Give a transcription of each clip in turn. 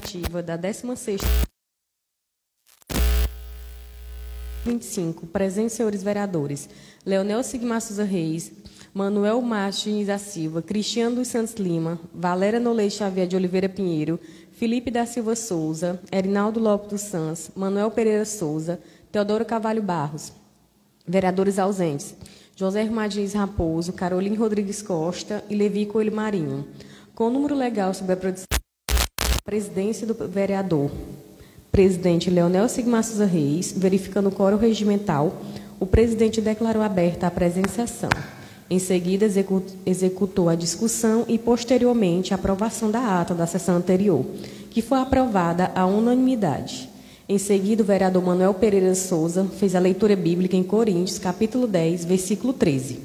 administrativa da 16ª 25, presentes senhores vereadores, Leonel Sigmar Souza Reis, Manuel Martins da Silva, Cristiano dos Santos Lima, Valéria Nolei Xavier de Oliveira Pinheiro, Felipe da Silva Souza, Erinaldo Lopes dos Santos, Manuel Pereira Souza, Teodoro Carvalho Barros. Vereadores ausentes, José Irmadins Raposo, Caroline Rodrigues Costa e Levi Coelho Marinho. Com o número legal sobre a produção da presidência do vereador, presidente Leonel Sigmar Souza Reis, verificando o quórum regimental, o presidente declarou aberta a presenciação. Em seguida, executou a discussão e, posteriormente, a aprovação da ata da sessão anterior, que foi aprovada à unanimidade. Em seguida, o vereador Manuel Pereira Souza fez a leitura bíblica em Coríntios, capítulo 10, versículo 13.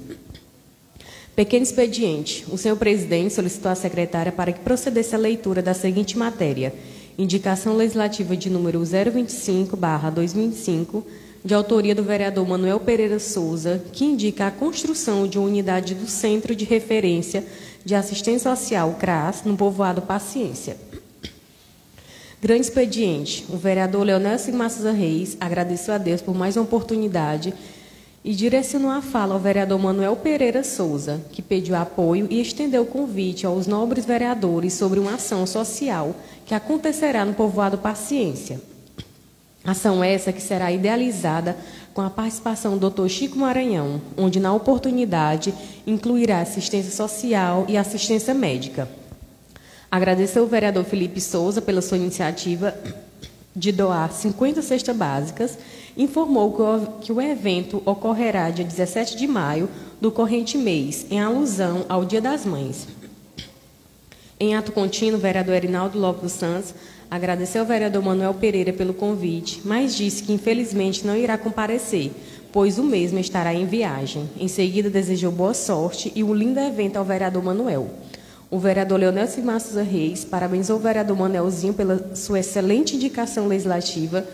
Pequeno expediente. O senhor presidente solicitou à secretária para que procedesse a leitura da seguinte matéria: indicação legislativa de número 025/2025, de autoria do vereador Manuel Pereira Souza, que indica a construção de uma unidade do Centro de Referência de Assistência Social, CRAS, no povoado Paciência. Grande expediente. O vereador Leonel Sigmar Souza Reis agradeceu a Deus por mais uma oportunidade e direcionou a fala ao vereador Manuel Pereira Souza, que pediu apoio e estendeu o convite aos nobres vereadores sobre uma ação social que acontecerá no povoado Paciência. Ação essa que será idealizada com a participação do Dr. Chico Maranhão, onde, na oportunidade, incluirá assistência social e assistência médica. Agradeceu o vereador Felipe Souza pela sua iniciativa de doar 50 cestas básicas, informou que o evento ocorrerá dia 17 de maio do corrente mês, em alusão ao Dia das Mães. Em ato contínuo, o vereador Erinaldo Lopes dos Santos agradeceu ao vereador Manuel Pereira pelo convite, mas disse que, infelizmente, não irá comparecer, pois o mesmo estará em viagem. Em seguida, desejou boa sorte e um lindo evento ao vereador Manuel. O vereador Leonel Sigmar Souza Reis parabenizou o vereador Manuelzinho pela sua excelente indicação legislativa,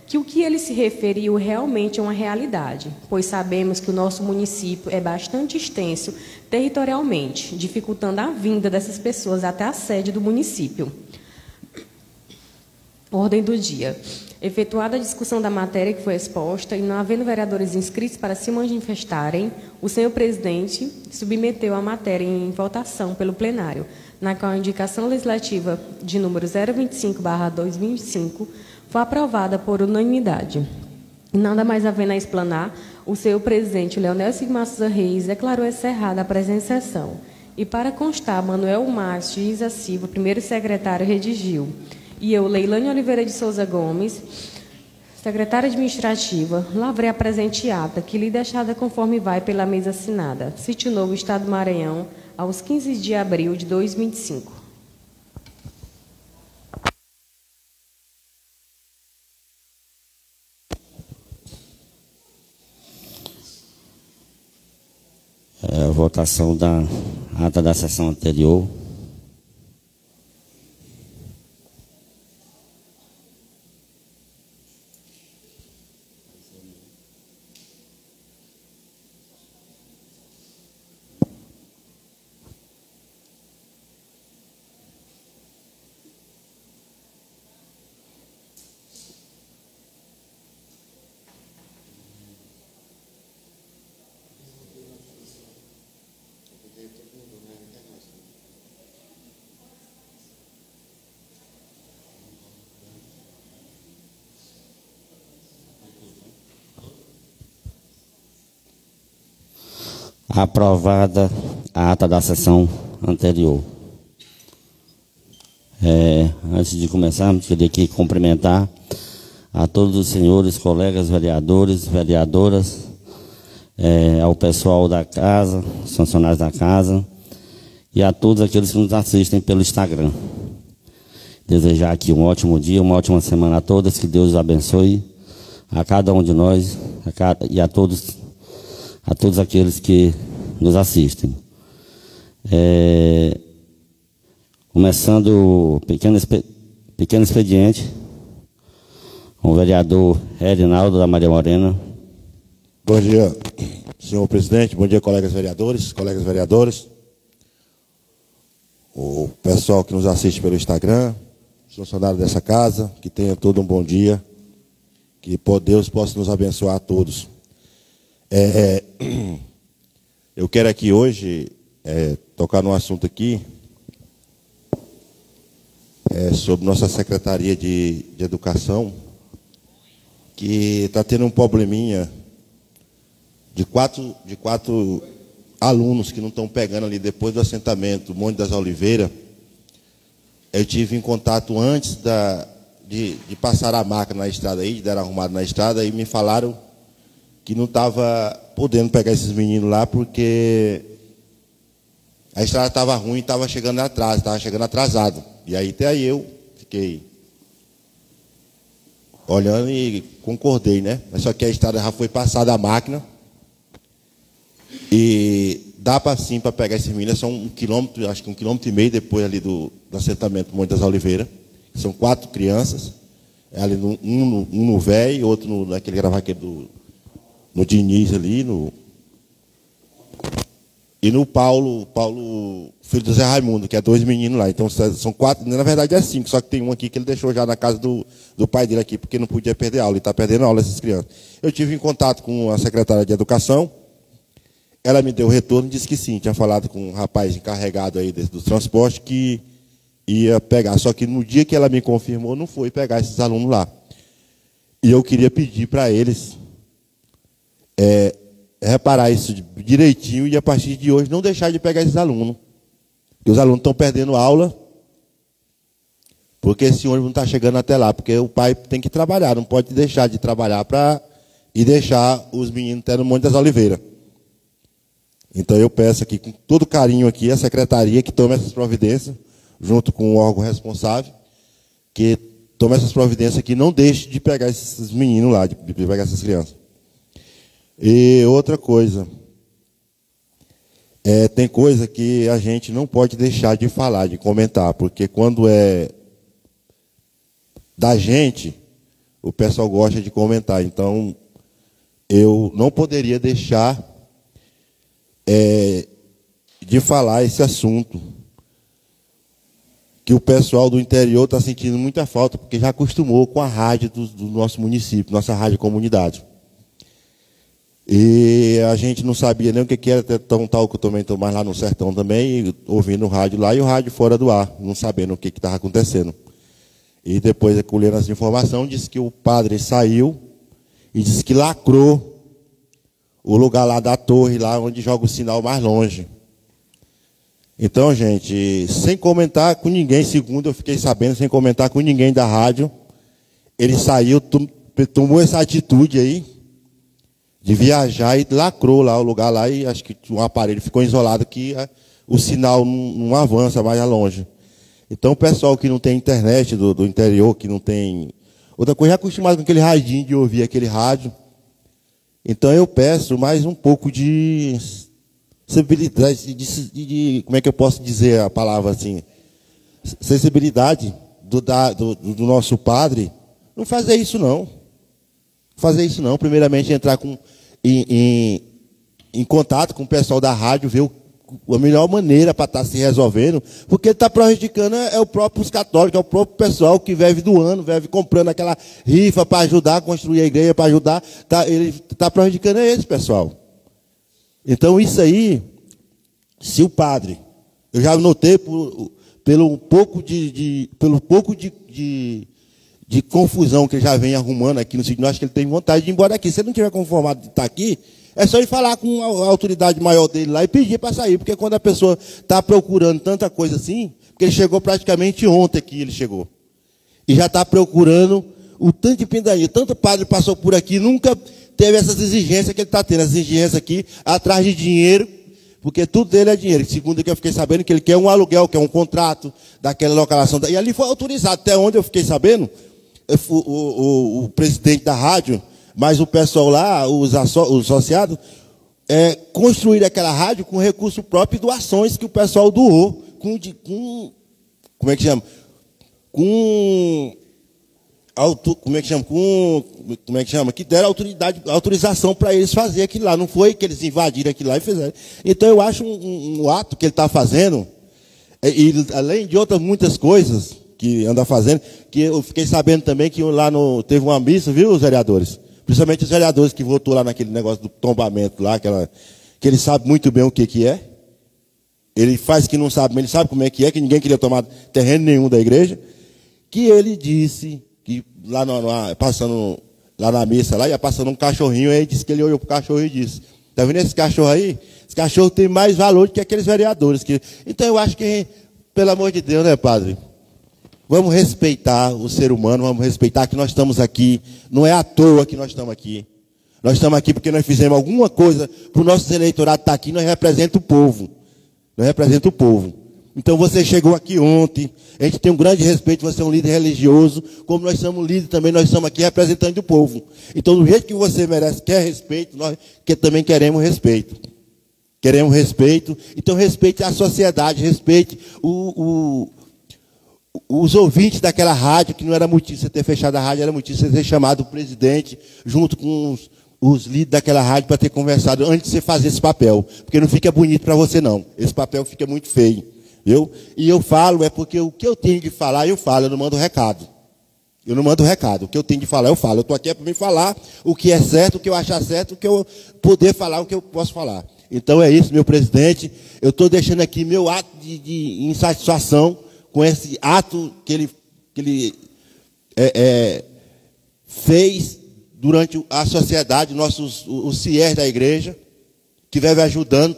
que o que ele se referiu realmente é uma realidade, pois sabemos que o nosso município é bastante extenso territorialmente, dificultando a vinda dessas pessoas até a sede do município. Ordem do dia. Efetuada a discussão da matéria que foi exposta e não havendo vereadores inscritos para se manifestarem, o senhor presidente submeteu a matéria em votação pelo plenário, na qual a indicação legislativa de número 025/2025 foi aprovada por unanimidade. E nada mais havendo a explanar, o senhor presidente Leonel Sigmar Souza Reis declarou encerrada a presente sessão. E para constar, Manuel Martins da Silva, primeiro secretário, redigiu. E eu, Leilane Oliveira de Souza Gomes, secretária administrativa, lavrei a presente ata, que lhe deixada conforme vai pela mesa assinada. Sítio Novo, Estado do Maranhão, aos 15 de abril de 2025. A votação da ata da sessão anterior. Aprovada a ata da sessão anterior. Antes de começarmos, queria aqui cumprimentar a todos os senhores, colegas vereadores, vereadoras, ao pessoal da casa, os funcionários da casa e a todos aqueles que nos assistem pelo Instagram. Desejar aqui um ótimo dia, uma ótima semana a todos, que Deus os abençoe a cada um de nós e a todos aqueles que nos assistem. Começando o pequeno expediente, com o vereador Erinaldo da Maria Morena. Bom dia, senhor presidente. Bom dia, colegas vereadores, colegas vereadoras. O pessoal que nos assiste pelo Instagram, funcionários dessa casa, que tenham todo um bom dia, que Deus possa nos abençoar a todos. Eu quero aqui hoje tocar num assunto aqui, sobre nossa Secretaria de Educação, que está tendo um probleminha de quatro alunos que não estão pegando ali depois do assentamento Monte das Oliveiras. Eu tive em contato antes de passar a máquina na estrada aí, de dar arrumado na estrada, e me falaram que não estava podendo pegar esses meninos lá porque a estrada estava ruim, estava chegando atrasado. E aí até aí eu fiquei olhando e concordei, né? Mas só que a estrada já foi passada a máquina e dá para sim para pegar esses meninos. São 1 quilômetro, acho que 1,5 quilômetros depois ali do assentamento Monte das Oliveiras. São 4 crianças, ali um no velho, outro naquele gravaqueiro no Diniz ali, e no Paulo, filho do Zé Raimundo, que é 2 meninos lá. Então são 4, na verdade é 5, só que tem um aqui que ele deixou já na casa do pai dele aqui, porque não podia perder aula, ele está perdendo aula essas crianças. Eu tive em contato com a secretária de Educação, ela me deu o retorno e disse que sim, tinha falado com um rapaz encarregado aí do transporte que ia pegar, só que no dia que ela me confirmou, não foi pegar esses alunos lá. E eu queria pedir para eles reparar isso direitinho e a partir de hoje não deixar de pegar esses alunos. Porque os alunos estão perdendo aula, porque esse ônibus não está chegando até lá, porque o pai tem que trabalhar, não pode deixar de trabalhar e deixar os meninos até no Monte das Oliveiras. Então eu peço aqui, com todo carinho aqui, a secretaria que tome essas providências, junto com o órgão responsável, que tome essas providências aqui, não deixe de pegar esses meninos lá, de pegar essas crianças. E outra coisa, tem coisa que a gente não pode deixar de falar, de comentar, porque quando é da gente, o pessoal gosta de comentar. Então, eu não poderia deixar de falar esse assunto, que o pessoal do interior está sentindo muita falta, porque já acostumou com a rádio do nosso município, nossa rádio comunidade. E a gente não sabia nem o que era tão tal, que eu também estou mais lá no sertão também, ouvindo o rádio lá e o rádio fora do ar, não sabendo o que estava acontecendo. E depois, colhendo essa informação, disse que o padre saiu e disse que lacrou o lugar lá da torre, lá onde joga o sinal mais longe. Então, gente, sem comentar com ninguém, segundo eu fiquei sabendo, sem comentar com ninguém da rádio, ele saiu, tomou essa atitude aí, de viajar e lacrou lá o lugar lá, e acho que um aparelho ficou isolado que o sinal não avança mais longe. Então, o pessoal que não tem internet do interior, que não tem... Outra coisa, é acostumado com aquele radinho, de ouvir aquele rádio. Então, eu peço mais um pouco de sensibilidade, como é que eu posso dizer a palavra assim? Sensibilidade do nosso padre. Não fazer isso, não. Fazer isso, não. Primeiramente, entrar em contato com o pessoal da rádio, ver a melhor maneira para estar se resolvendo, porque ele está prejudicando os próprios católicos, é o próprio pessoal que vive doando, vive comprando aquela rifa para ajudar a construir a igreja, para ajudar, ele está prejudicando esse pessoal. Então, isso aí, se o padre, eu já notei pelo pouco de confusão que ele já vem arrumando aqui no sítio, acho que ele tem vontade de ir embora daqui. Se ele não tiver conformado de estar aqui, é só ir falar com a autoridade maior dele lá e pedir para sair, porque quando a pessoa está procurando tanta coisa assim, porque ele chegou praticamente ontem aqui, ele chegou, e já está procurando o tanto de pindainha, tanto padre passou por aqui, nunca teve essas exigências que ele está tendo, essas exigências aqui, atrás de dinheiro, porque tudo dele é dinheiro. Segundo o que eu fiquei sabendo, que ele quer um aluguel, quer um contrato daquela localização, e ali foi autorizado, até onde eu fiquei sabendo, o presidente da rádio, mas o pessoal lá, os associados, construíram aquela rádio com recurso próprio e doações que o pessoal doou, como é que chama? Que deram autorização para eles fazer aquilo lá. Não foi que eles invadiram aquilo lá e fizeram. Então eu acho um ato que ele está fazendo, e além de outras muitas coisas que anda fazendo, que eu fiquei sabendo também que lá teve uma missa, viu, os vereadores? Principalmente os vereadores que votou lá naquele negócio do tombamento lá, que ele sabe muito bem o que é. Ele faz que não sabe, mas ele sabe como é, que ninguém queria tomar terreno nenhum da igreja. Que ele disse que lá passando lá na missa, lá ia passando um cachorrinho, aí disse que ele olhou pro cachorro e disse: tá vendo esse cachorro aí? Esse cachorro tem mais valor do que aqueles vereadores. Então eu acho que, pelo amor de Deus, né, padre? Vamos respeitar o ser humano, vamos respeitar que nós estamos aqui. Não é à toa que nós estamos aqui. Nós estamos aqui porque nós fizemos alguma coisa para o nosso eleitorado estar aqui, nós representamos o povo. Nós representamos o povo. Então você chegou aqui ontem, a gente tem um grande respeito, você é um líder religioso, como nós somos líderes também, nós estamos aqui representando o povo. Então, do jeito que você merece, quer respeito, nós também queremos respeito. Queremos respeito, então respeite a sociedade, respeite os ouvintes daquela rádio, que não era motivo de você ter fechado a rádio, era motivo de você ter chamado o presidente, junto com os líderes daquela rádio, para ter conversado antes de você fazer esse papel. Porque não fica bonito para você, não. Esse papel fica muito feio. Viu? E eu falo, é porque o que eu tenho de falar, eu falo, eu não mando recado. Eu não mando recado. O que eu tenho de falar, eu falo. Eu estou aqui para me falar o que é certo, o que eu achar certo, o que eu poder falar, o que eu posso falar. Então é isso, meu presidente. Eu estou deixando aqui meu ato de insatisfação com esse ato que ele fez durante a sociedade, os CIEs da igreja, que vai ajudando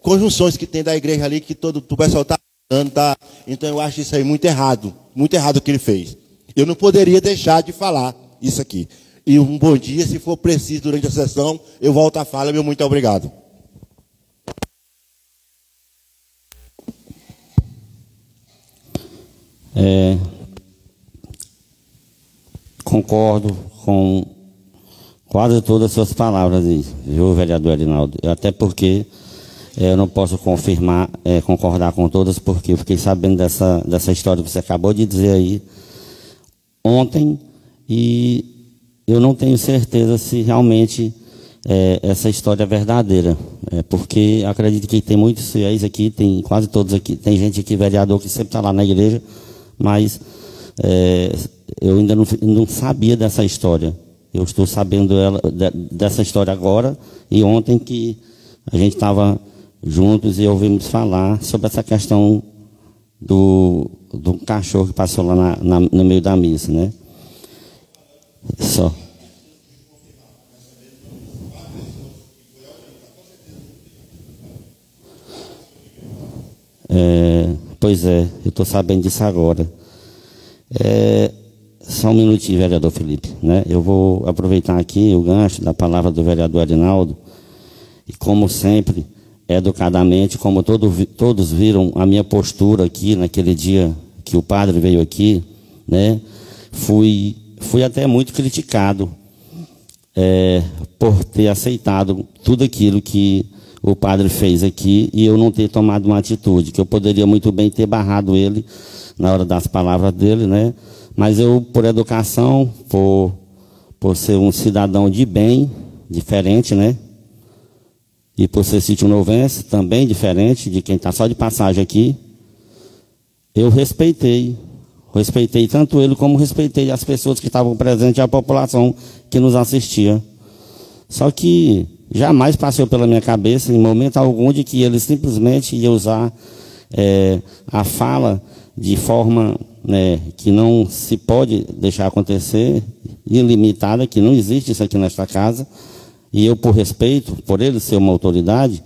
conjunções que tem da igreja ali, que todo o pessoal está dando, tá? Então eu acho isso aí muito errado o que ele fez. Eu não poderia deixar de falar isso aqui. E um bom dia, se for preciso durante a sessão, eu volto à fala, meu muito obrigado. Concordo com quase todas as suas palavras, viu, vereador Arinaldo? Até porque eu não posso concordar com todas, porque eu fiquei sabendo dessa história que você acabou de dizer aí ontem, e eu não tenho certeza se realmente essa história é verdadeira. Porque acredito que tem muitos fiéis aqui, tem quase todos aqui, tem gente aqui, vereador, que sempre está lá na igreja, mas eu ainda não sabia dessa história. Eu estou sabendo dessa história agora, e ontem que a gente estava juntos e ouvimos falar sobre essa questão do cachorro que passou lá no meio da missa, né? Só. Pois é, eu estou sabendo disso agora. Só um minutinho, vereador Felipe, né? Eu vou aproveitar aqui o gancho da palavra do vereador Arinaldo, e como sempre, educadamente, como todos viram a minha postura aqui naquele dia que o padre veio aqui, né? Fui até muito criticado por ter aceitado tudo aquilo que o padre fez aqui e eu não ter tomado uma atitude, que eu poderia muito bem ter barrado ele na hora das palavras dele, né? Mas eu, por educação, por ser um cidadão de bem, diferente, né? E por ser sítio-novense, também diferente de quem está só de passagem aqui, eu respeitei tanto ele como respeitei as pessoas que estavam presentes e a população que nos assistia. Só que jamais passou pela minha cabeça, em momento algum, de que ele simplesmente ia usar a fala de forma que não se pode deixar acontecer, ilimitada, que não existe isso aqui nesta casa. E eu, por respeito, por ele ser uma autoridade,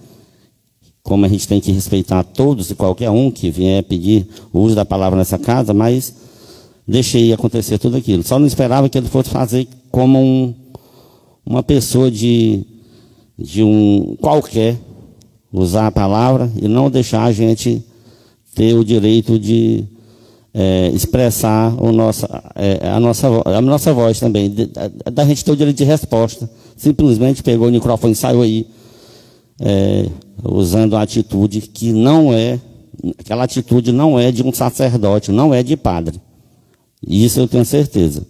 como a gente tem que respeitar todos e qualquer um que vier pedir o uso da palavra nessa casa, mas deixei acontecer tudo aquilo. Só não esperava que ele fosse fazer como uma pessoa de um qualquer, usar a palavra e não deixar a gente ter o direito de expressar a nossa voz também, da gente ter o direito de resposta. Simplesmente pegou o microfone e saiu aí, usando a atitude que não aquela atitude não é de um sacerdote, não é de padre. Isso eu tenho certeza.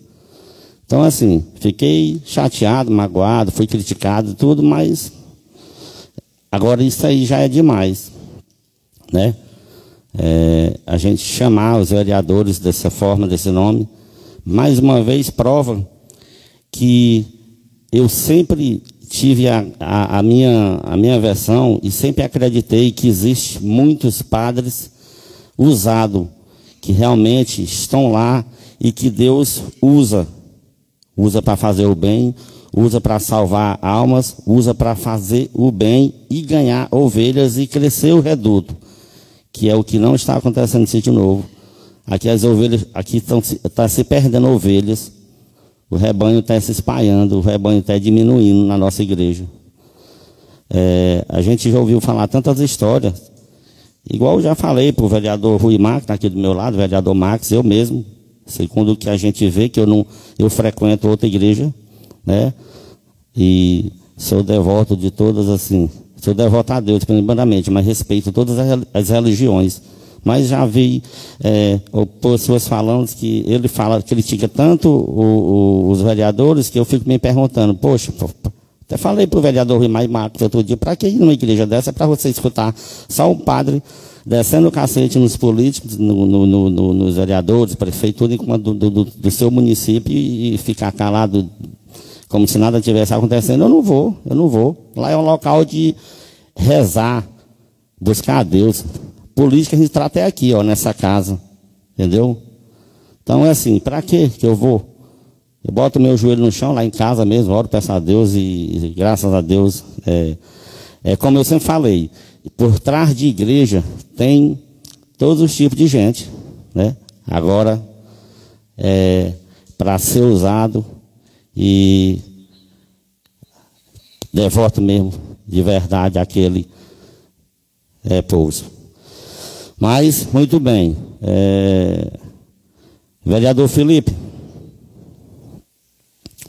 Então, assim, fiquei chateado, magoado, fui criticado, tudo, mas agora isso aí já é demais, né? a gente chamar os vereadores dessa forma, desse nome, mais uma vez prova que eu sempre tive a minha versão e sempre acreditei que existe muitos padres usados, que realmente estão lá e que Deus usa para fazer o bem, usa para salvar almas, usa para fazer o bem e ganhar ovelhas e crescer o reduto, que é o que não está acontecendo no Sítio Novo. Aqui as ovelhas, aqui está se perdendo ovelhas, o rebanho está se espalhando, o rebanho está diminuindo na nossa igreja. A gente já ouviu falar tantas histórias, igual eu já falei para o vereador Rui Max, aqui do meu lado, o vereador Max, eu mesmo, segundo o que a gente vê, que eu frequento outra igreja, né? E sou devoto de todas, assim, sou devoto a Deus, primeiramente, mas respeito todas as religiões. Mas já vi pessoas falando que ele critica tanto os vereadores, que eu fico me perguntando, poxa, até falei para o vereador Rui Marcos outro dia, para que ir numa igreja dessa? É para você escutar só um padre descendo o cacete nos políticos, nos vereadores, prefeitura, do seu município e ficar calado como se nada tivesse acontecendo. Eu não vou. Lá é um local de rezar, buscar a Deus. Política a gente trata aqui, ó, nessa casa, entendeu? Então é assim, para que eu vou? Eu boto meu joelho no chão lá em casa mesmo, oro, peço a Deus e graças a Deus, como eu sempre falei, por trás de igreja tem todos os tipos de gente, né? Agora, para ser usado e devoto mesmo, de verdade, aquele pouso. Mas, muito bem. Vereador Felipe,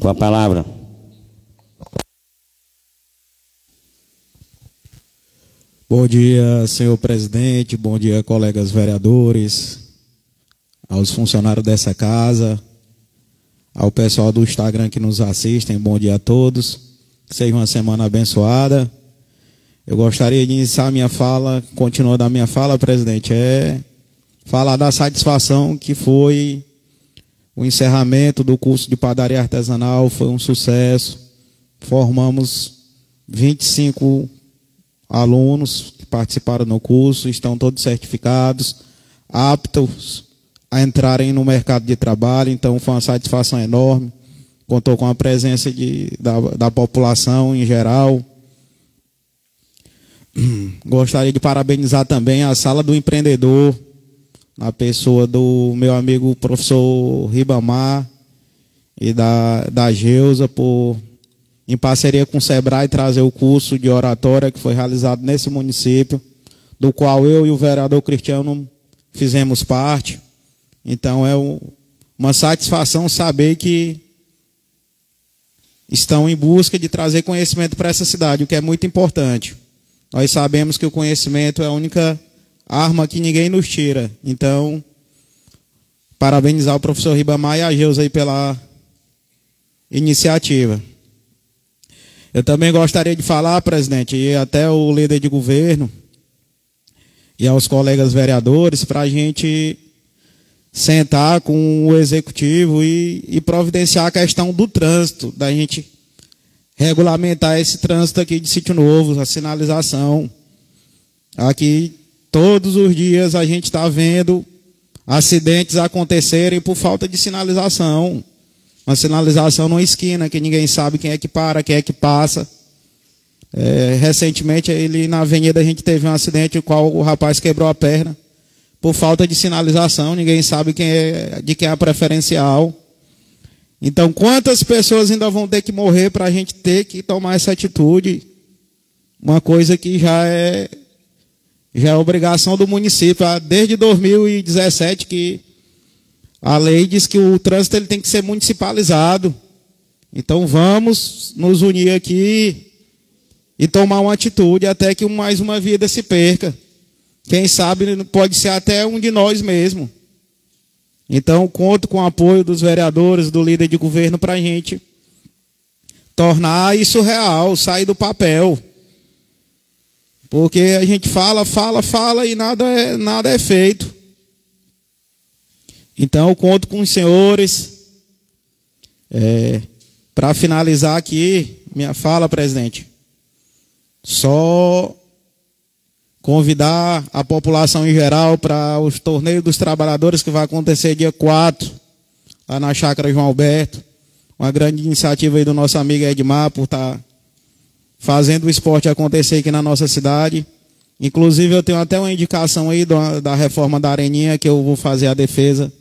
com a palavra. Bom dia, senhor presidente, bom dia, colegas vereadores, aos funcionários dessa casa, ao pessoal do Instagram que nos assistem, bom dia a todos, que seja uma semana abençoada. Eu gostaria de iniciar a minha fala, continuando a minha fala, presidente, falar da satisfação que foi o encerramento do curso de padaria artesanal, foi um sucesso. Formamos 25 alunos que participaram no curso, estão todos certificados, aptos a entrarem no mercado de trabalho, então foi uma satisfação enorme. Contou com a presença da população em geral. Gostaria de parabenizar também a Sala do Empreendedor, na pessoa do meu amigo professor Ribamar e da Geusa, em parceria com o Sebrae, trazer o curso de oratória que foi realizado nesse município, do qual eu e o vereador Cristiano fizemos parte. Então é uma satisfação saber que estão em busca de trazer conhecimento para essa cidade, o que é muito importante. Nós sabemos que o conhecimento é a única arma que ninguém nos tira. Então, parabenizar o professor Ribamar e a Geusa aí pela iniciativa. Eu também gostaria de falar, presidente, e até o líder de governo e aos colegas vereadores, para a gente sentar com o executivo e providenciar a questão do trânsito, da gente regulamentar esse trânsito aqui de Sítio Novo, a sinalização. Aqui, todos os dias, a gente está vendo acidentes acontecerem por falta de sinalização. Uma sinalização numa esquina, que ninguém sabe quem é que para, quem é que passa. Recentemente, na avenida, a gente teve um acidente no qual o rapaz quebrou a perna por falta de sinalização. Ninguém sabe de quem é a preferencial. Então, quantas pessoas ainda vão ter que morrer para a gente ter que tomar essa atitude? Uma coisa que já é obrigação do município. Desde 2017 que a lei diz que o trânsito ele tem que ser municipalizado. Então, vamos nos unir aqui e tomar uma atitude até que mais uma vida se perca. Quem sabe pode ser até um de nós mesmo. Então, conto com o apoio dos vereadores, do líder de governo, para a gente tornar isso real, sair do papel. Porque a gente fala e nada é feito. Então, eu conto com os senhores. Para finalizar aqui minha fala, presidente, só convidar a população em geral para os torneios dos trabalhadores que vai acontecer dia 4, lá na Chácara João Alberto. Uma grande iniciativa aí do nosso amigo Edmar por estar fazendo o esporte acontecer aqui na nossa cidade. Inclusive, eu tenho até uma indicação aí da reforma da Areninha, que eu vou fazer a defesa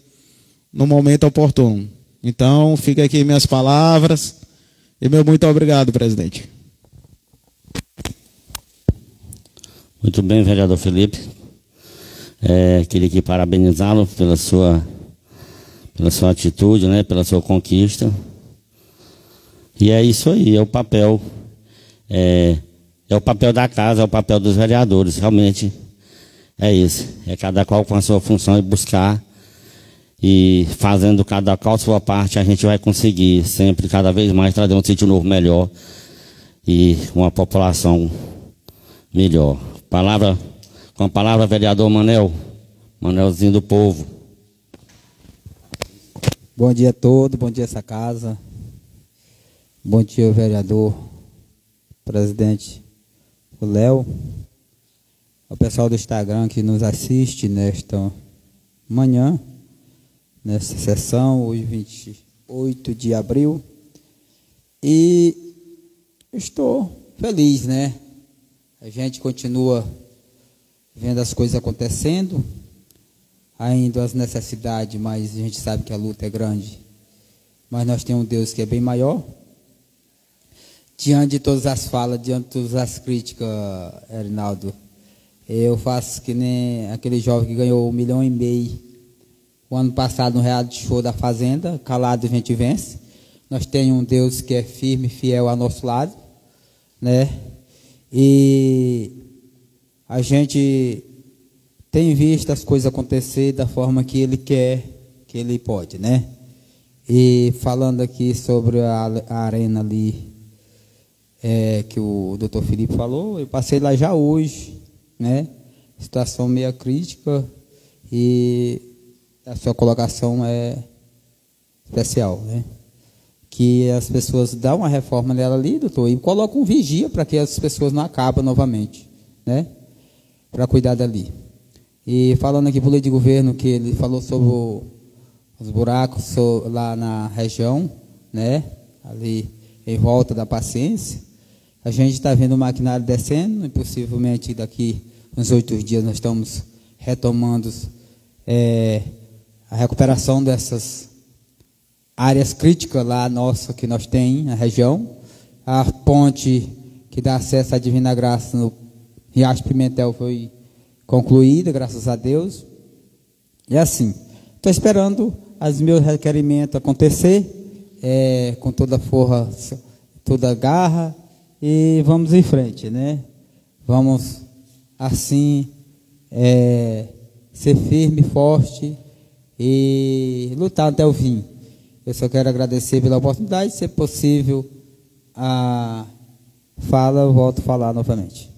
no momento oportuno. Então, fica aqui minhas palavras. E meu muito obrigado, presidente. Muito bem, vereador Felipe. Queria aqui parabenizá-lo pela sua atitude, né, pela sua conquista. E é isso aí, é o papel. É o papel da casa, é o papel dos vereadores. Realmente é isso. É cada qual com a sua função e buscar. E fazendo cada qual sua parte, a gente vai conseguir sempre, cada vez mais, trazer um sítio novo melhor e uma população melhor. Com a palavra, vereador Manelzinho do Povo. Bom dia a todos, bom dia essa casa. Bom dia, vereador, presidente, o Léo, o pessoal do Instagram que nos assiste nesta manhã, nessa sessão, hoje 28 de abril. E estou feliz, né? A gente continua vendo as coisas acontecendo, ainda as necessidades, mas a gente sabe que a luta é grande. Mas nós temos um Deus que é bem maior. Diante de todas as falas, diante de todas as críticas, Erinaldo, eu faço que nem aquele jovem que ganhou 1,5 milhão o ano passado no reality show da Fazenda, calado a gente vence. Nós temos um Deus que é firme e fiel ao nosso lado, né? E a gente tem visto as coisas acontecer da forma que Ele quer, que Ele pode, né? E falando aqui sobre a arena ali, que o doutor Felipe falou, eu passei lá já hoje, né? Situação meio crítica e a sua colocação é especial, né? Que as pessoas dão uma reforma nela ali, doutor, e colocam um vigia para que as pessoas não acabem novamente, né? Para cuidar dali. E falando aqui para o líder de governo, que ele falou sobre os buracos lá na região, né? Ali em volta da Paciência. A gente está vendo o maquinário descendo, e possivelmente daqui uns 8 dias nós estamos retomando a recuperação dessas áreas críticas lá nossa que nós temos na região. A ponte que dá acesso à Divina Graça no Riacho Pimentel foi concluída, graças a Deus. E assim, estou esperando os meus requerimentos acontecer, com toda a força, toda a garra, e vamos em frente, né? Vamos, assim, ser firme, forte e lutar até o fim. Eu só quero agradecer pela oportunidade, se possível, a fala, eu volto a falar novamente.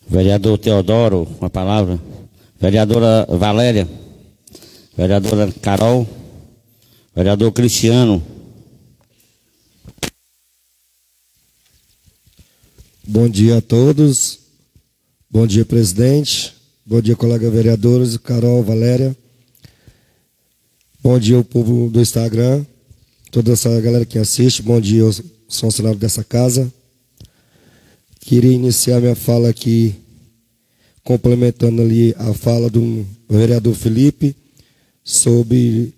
Vereador Teodoro, com a palavra. Vereadora Valéria. Vereadora Carol. Vereador Cristiano. Bom dia a todos. Bom dia, presidente. Bom dia, colega vereadores, Carol, Valéria. Bom dia ao povo do Instagram, toda essa galera que assiste. Bom dia aos funcionários dessa casa. Queria iniciar minha fala aqui, complementando ali a fala do vereador Felipe, sobre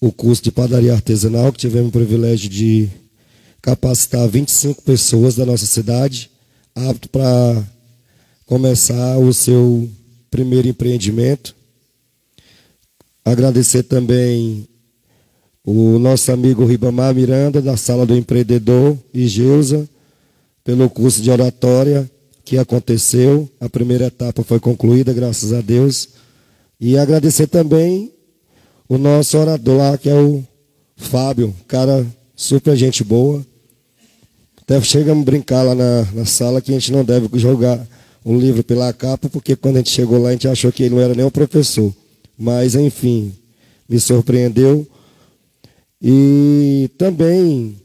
o curso de padaria artesanal, que tivemos o privilégio de capacitar 25 pessoas da nossa cidade, apto para começar o seu primeiro empreendimento. Agradecer também o nosso amigo Ribamar Miranda, da Sala do Empreendedor, e Geusa, pelo curso de oratória que aconteceu. A primeira etapa foi concluída, graças a Deus. E agradecer também o nosso orador lá, que é o Fábio, cara super gente boa, Até chegamos a brincar lá na sala que a gente não deve jogar um livro pela capa, porque quando a gente chegou lá, a gente achou que ele não era nem o professor. Mas, enfim, me surpreendeu. E também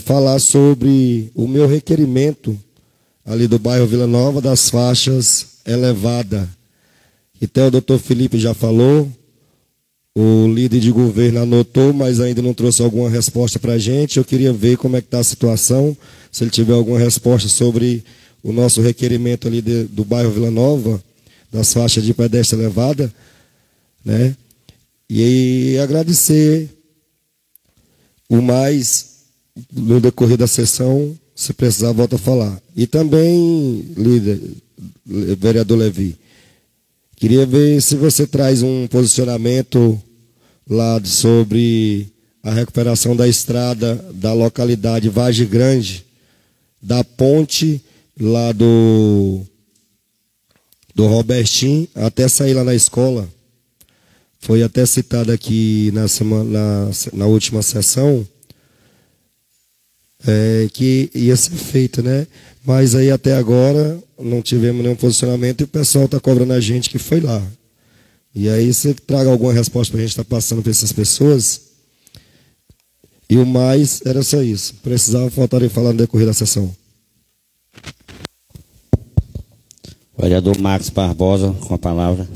falar sobre o meu requerimento ali do bairro Vila Nova, das faixas elevadas. Até o doutor Felipe já falou, o líder de governo anotou, mas ainda não trouxe alguma resposta para a gente. Eu queria ver como é que está a situação, se ele tiver alguma resposta sobre o nosso requerimento ali do bairro Vila Nova, das faixas de pedestre elevada, né? E agradecer o mais no decorrer da sessão, se precisar, volta a falar. E também, líder, vereador Levi, queria ver se você traz um posicionamento lá sobre a recuperação da estrada da localidade Vargem Grande, da ponte lá do Robertinho até sair lá na escola. Foi até citado aqui na última sessão que ia ser feito, né? Mas aí até agora não tivemos nenhum posicionamento e o pessoal está cobrando a gente que foi lá. E aí você traga alguma resposta para a gente estar passando para essas pessoas. E o mais era só isso. Precisava faltar e falar no decorrer da sessão. Vereador Marcos Barbosa, com a palavra.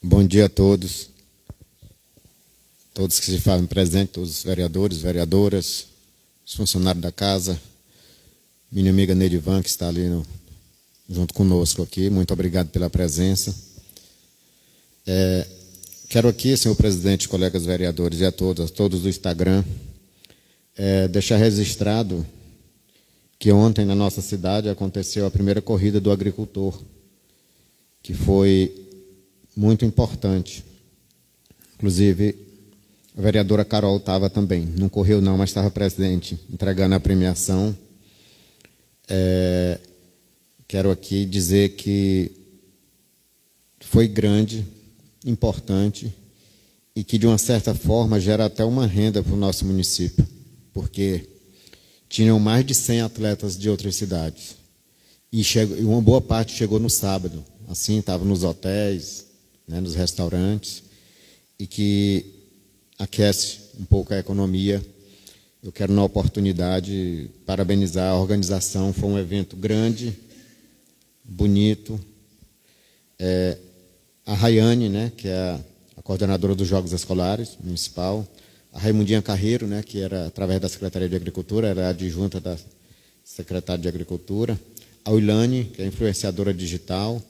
Bom dia a todos. Todos que se fazem presentes, todos os vereadores, vereadoras, os funcionários da casa, minha amiga Nedivan, que está ali junto conosco aqui. Muito obrigado pela presença. Quero aqui, senhor presidente, colegas vereadores e a todos do Instagram, deixar registrado que ontem na nossa cidade aconteceu a primeira corrida do agricultor, que foi muito importante. Inclusive, a vereadora Carol estava também. Não correu não, mas estava presente, entregando a premiação. Quero aqui dizer que foi grande, importante, e que, de uma certa forma, gera até uma renda para o nosso município, porque tinham mais de 100 atletas de outras cidades. E uma boa parte chegou no sábado. Assim, estava nos hotéis, né, nos restaurantes, e que aquece um pouco a economia. Eu quero, na oportunidade, parabenizar a organização. Foi um evento grande, bonito. A Rayane, né, que é a coordenadora dos Jogos Escolares Municipal, a Raimundinha Carreiro, né, que era, através da Secretaria de Agricultura, era adjunta da Secretaria de Agricultura, a Uilane, que é influenciadora digital,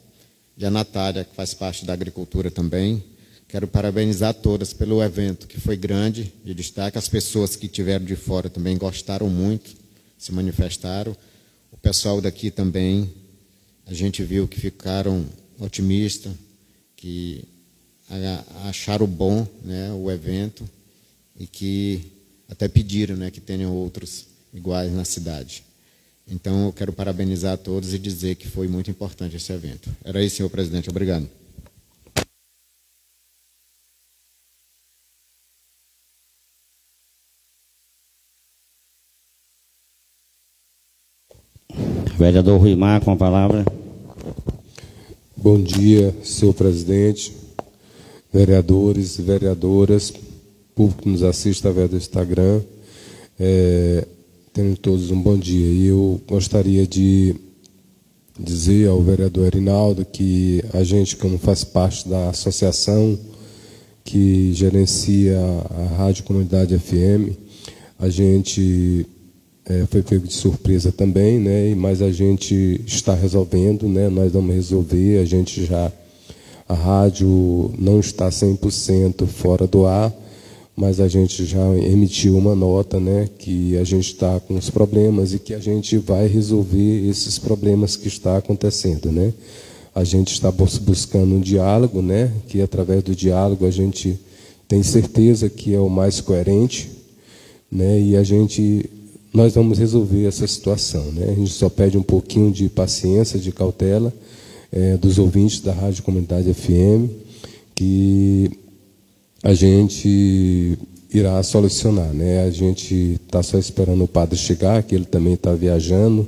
e a Natália, que faz parte da agricultura também. Quero parabenizar todas pelo evento, que foi grande, de destaque. As pessoas que estiveram de fora também gostaram muito, se manifestaram. O pessoal daqui também, a gente viu que ficaram otimistas, que acharam bom, né, o evento, e que até pediram, né, que tenham outros iguais na cidade. Então, eu quero parabenizar a todos e dizer que foi muito importante esse evento. Era isso, senhor presidente. Obrigado. Vereador Rui Mar, com a palavra. Bom dia, senhor presidente, vereadores e vereadoras, público que nos assiste através do Instagram. Tenham todos um bom dia. E eu gostaria de dizer ao vereador Erinaldo que a gente, como faz parte da associação que gerencia a Rádio Comunidade FM, a gente foi pego de surpresa também, né? Mas a gente está resolvendo, né? Nós vamos resolver. A rádio não está 100% fora do ar, mas a gente já emitiu uma nota, né, que a gente está com os problemas e que a gente vai resolver esses problemas que está acontecendo, né? A gente está buscando um diálogo, né, que através do diálogo a gente tem certeza que é o mais coerente, né, e nós vamos resolver essa situação, né? A gente só pede um pouquinho de paciência, de cautela, dos ouvintes da Rádio Comunidade FM, que a gente irá solucionar, né? A gente está só esperando o padre chegar, que ele também está viajando,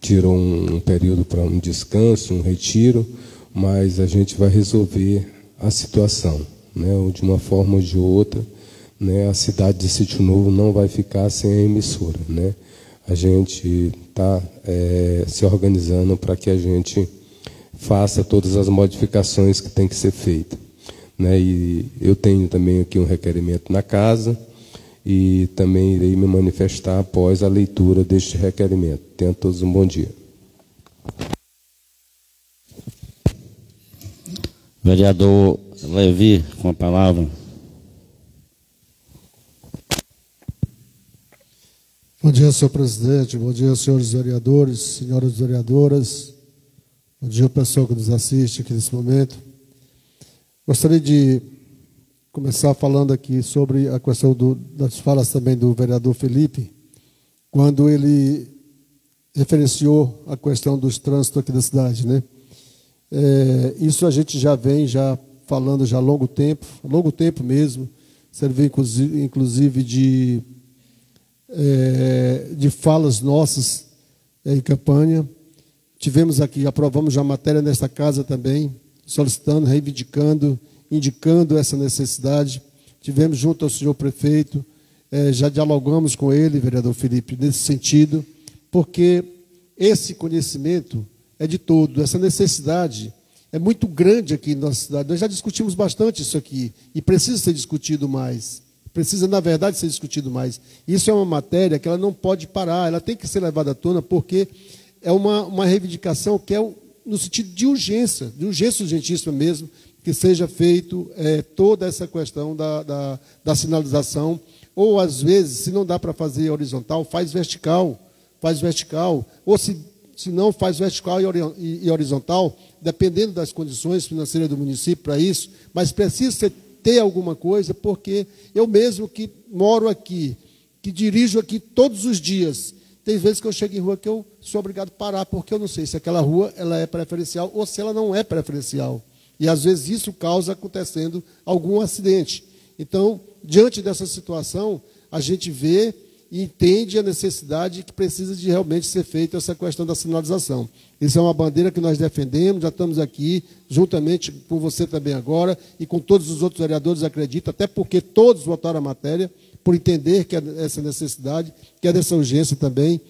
tirou um período para um descanso, um retiro, mas a gente vai resolver a situação, né? De uma forma ou de outra, né? A cidade de Sítio Novo não vai ficar sem a emissora, né? A gente está se organizando para que a gente faça todas as modificações que tem que ser feitas, né? E eu tenho também aqui um requerimento na casa e também irei me manifestar após a leitura deste requerimento. Tenham todos um bom dia. Vereador Levi, com a palavra. Bom dia, senhor presidente. Bom dia, senhores vereadores, senhoras vereadoras. Bom dia, pessoal que nos assiste aqui nesse momento. Gostaria de começar falando aqui sobre a questão das falas também do vereador Felipe, quando ele referenciou a questão dos trânsitos aqui da cidade, né? Isso a gente já vem falando já há longo tempo mesmo. Serviu inclusive de falas nossas em campanha. Tivemos aqui, aprovamos já matéria nesta casa também, solicitando, reivindicando, indicando essa necessidade. Tivemos junto ao senhor prefeito, já dialogamos com ele, vereador Felipe, nesse sentido, porque esse conhecimento é de todo, essa necessidade é muito grande aqui na nossa cidade. Nós já discutimos bastante isso aqui, e precisa ser discutido mais. Precisa, na verdade, ser discutido mais. Isso é uma matéria que ela não pode parar, ela tem que ser levada à tona, porque é uma reivindicação que é no sentido de urgência urgentíssima mesmo, que seja feito toda essa questão da sinalização, ou às vezes, se não dá para fazer horizontal, faz vertical, ou se não faz vertical e horizontal, dependendo das condições financeiras do município para isso, mas precisa ter alguma coisa, porque eu mesmo que moro aqui, que dirijo aqui todos os dias, tem vezes que eu chego em rua que eu sou obrigado a parar, porque eu não sei se aquela rua ela é preferencial ou se ela não é preferencial. E, às vezes, isso causa acontecendo algum acidente. Então, diante dessa situação, a gente vê e entende a necessidade que precisa de realmente ser feita essa questão da sinalização. Isso é uma bandeira que nós defendemos, já estamos aqui, juntamente com você também agora, e com todos os outros vereadores, acredito, até porque todos votaram a matéria, por entender que é essa necessidade, que é dessa urgência também.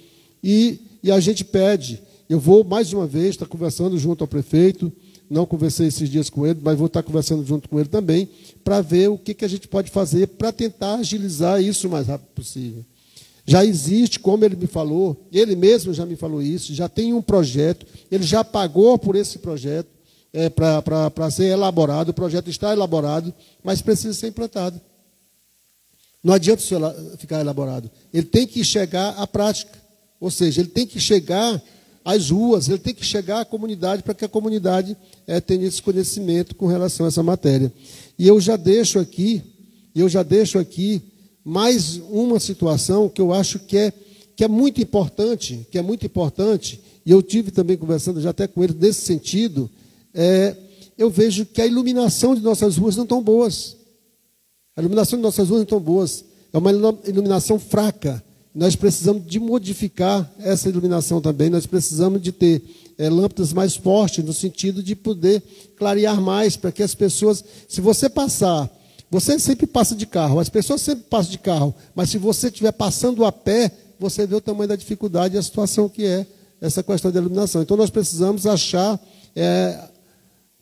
E a gente pede, eu vou mais uma vez estar conversando junto ao prefeito, não conversei esses dias com ele, mas vou estar conversando junto com ele também, para ver o que a gente pode fazer para tentar agilizar isso o mais rápido possível. Já existe, como ele me falou, ele mesmo já me falou isso, já tem um projeto, ele já pagou por esse projeto para ser elaborado, o projeto está elaborado, mas precisa ser implantado. Não adianta isso ficar elaborado. Ele tem que chegar à prática, ou seja, ele tem que chegar às ruas, ele tem que chegar à comunidade para que a comunidade tenha esse conhecimento com relação a essa matéria. E eu já deixo aqui mais uma situação que eu acho que é muito importante, e eu tive também conversando já até com ele nesse sentido, eu vejo que a iluminação de nossas ruas não estão boas. A iluminação de nossas ruas não estão boas. É uma iluminação fraca. Nós precisamos de modificar essa iluminação também. Nós precisamos de ter lâmpadas mais fortes, no sentido de poder clarear mais, para que as pessoas, se você passar, você sempre passa de carro, as pessoas sempre passam de carro, mas se você estiver passando a pé, você vê o tamanho da dificuldade e a situação que é essa questão da iluminação. Então, nós precisamos achar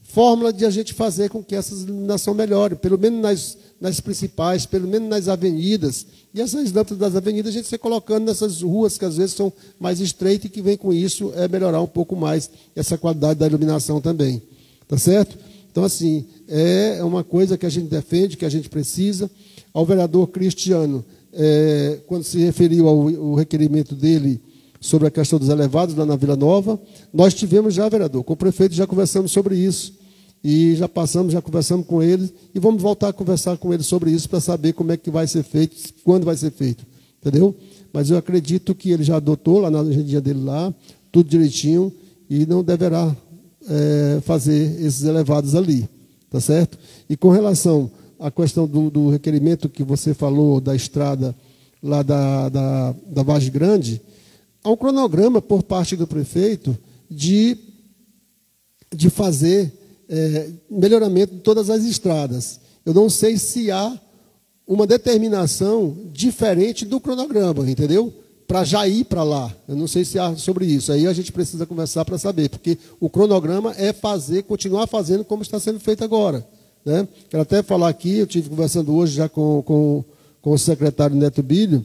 fórmula de a gente fazer com que essa iluminação melhore, pelo menos nas principais, pelo menos nas avenidas. E essas lâmpadas das avenidas a gente está colocando nessas ruas que às vezes são mais estreitas e que vem com isso melhorar um pouco mais essa qualidade da iluminação também. Tá certo? Então, assim, é uma coisa que a gente defende, que a gente precisa. Ao vereador Cristiano, quando se referiu ao requerimento dele sobre a questão dos elevados lá na Vila Nova, nós tivemos já, vereador, com o prefeito já conversamos sobre isso. E já conversamos com ele, e vamos voltar a conversar com ele sobre isso para saber como é que vai ser feito, quando vai ser feito, entendeu? Mas eu acredito que ele já adotou lá na agendinha dele lá, tudo direitinho, e não deverá fazer esses elevados ali, tá certo? E com relação à questão do requerimento que você falou da estrada lá da Vargem Grande, há um cronograma por parte do prefeito de fazer melhoramento de todas as estradas. Eu não sei se há uma determinação diferente do cronograma, entendeu? Para já ir para lá. Eu não sei se há sobre isso. Aí a gente precisa conversar para saber, porque o cronograma é continuar fazendo como está sendo feito agora, né? Quero até falar aqui, eu estive conversando hoje já com o secretário Neto Bilho,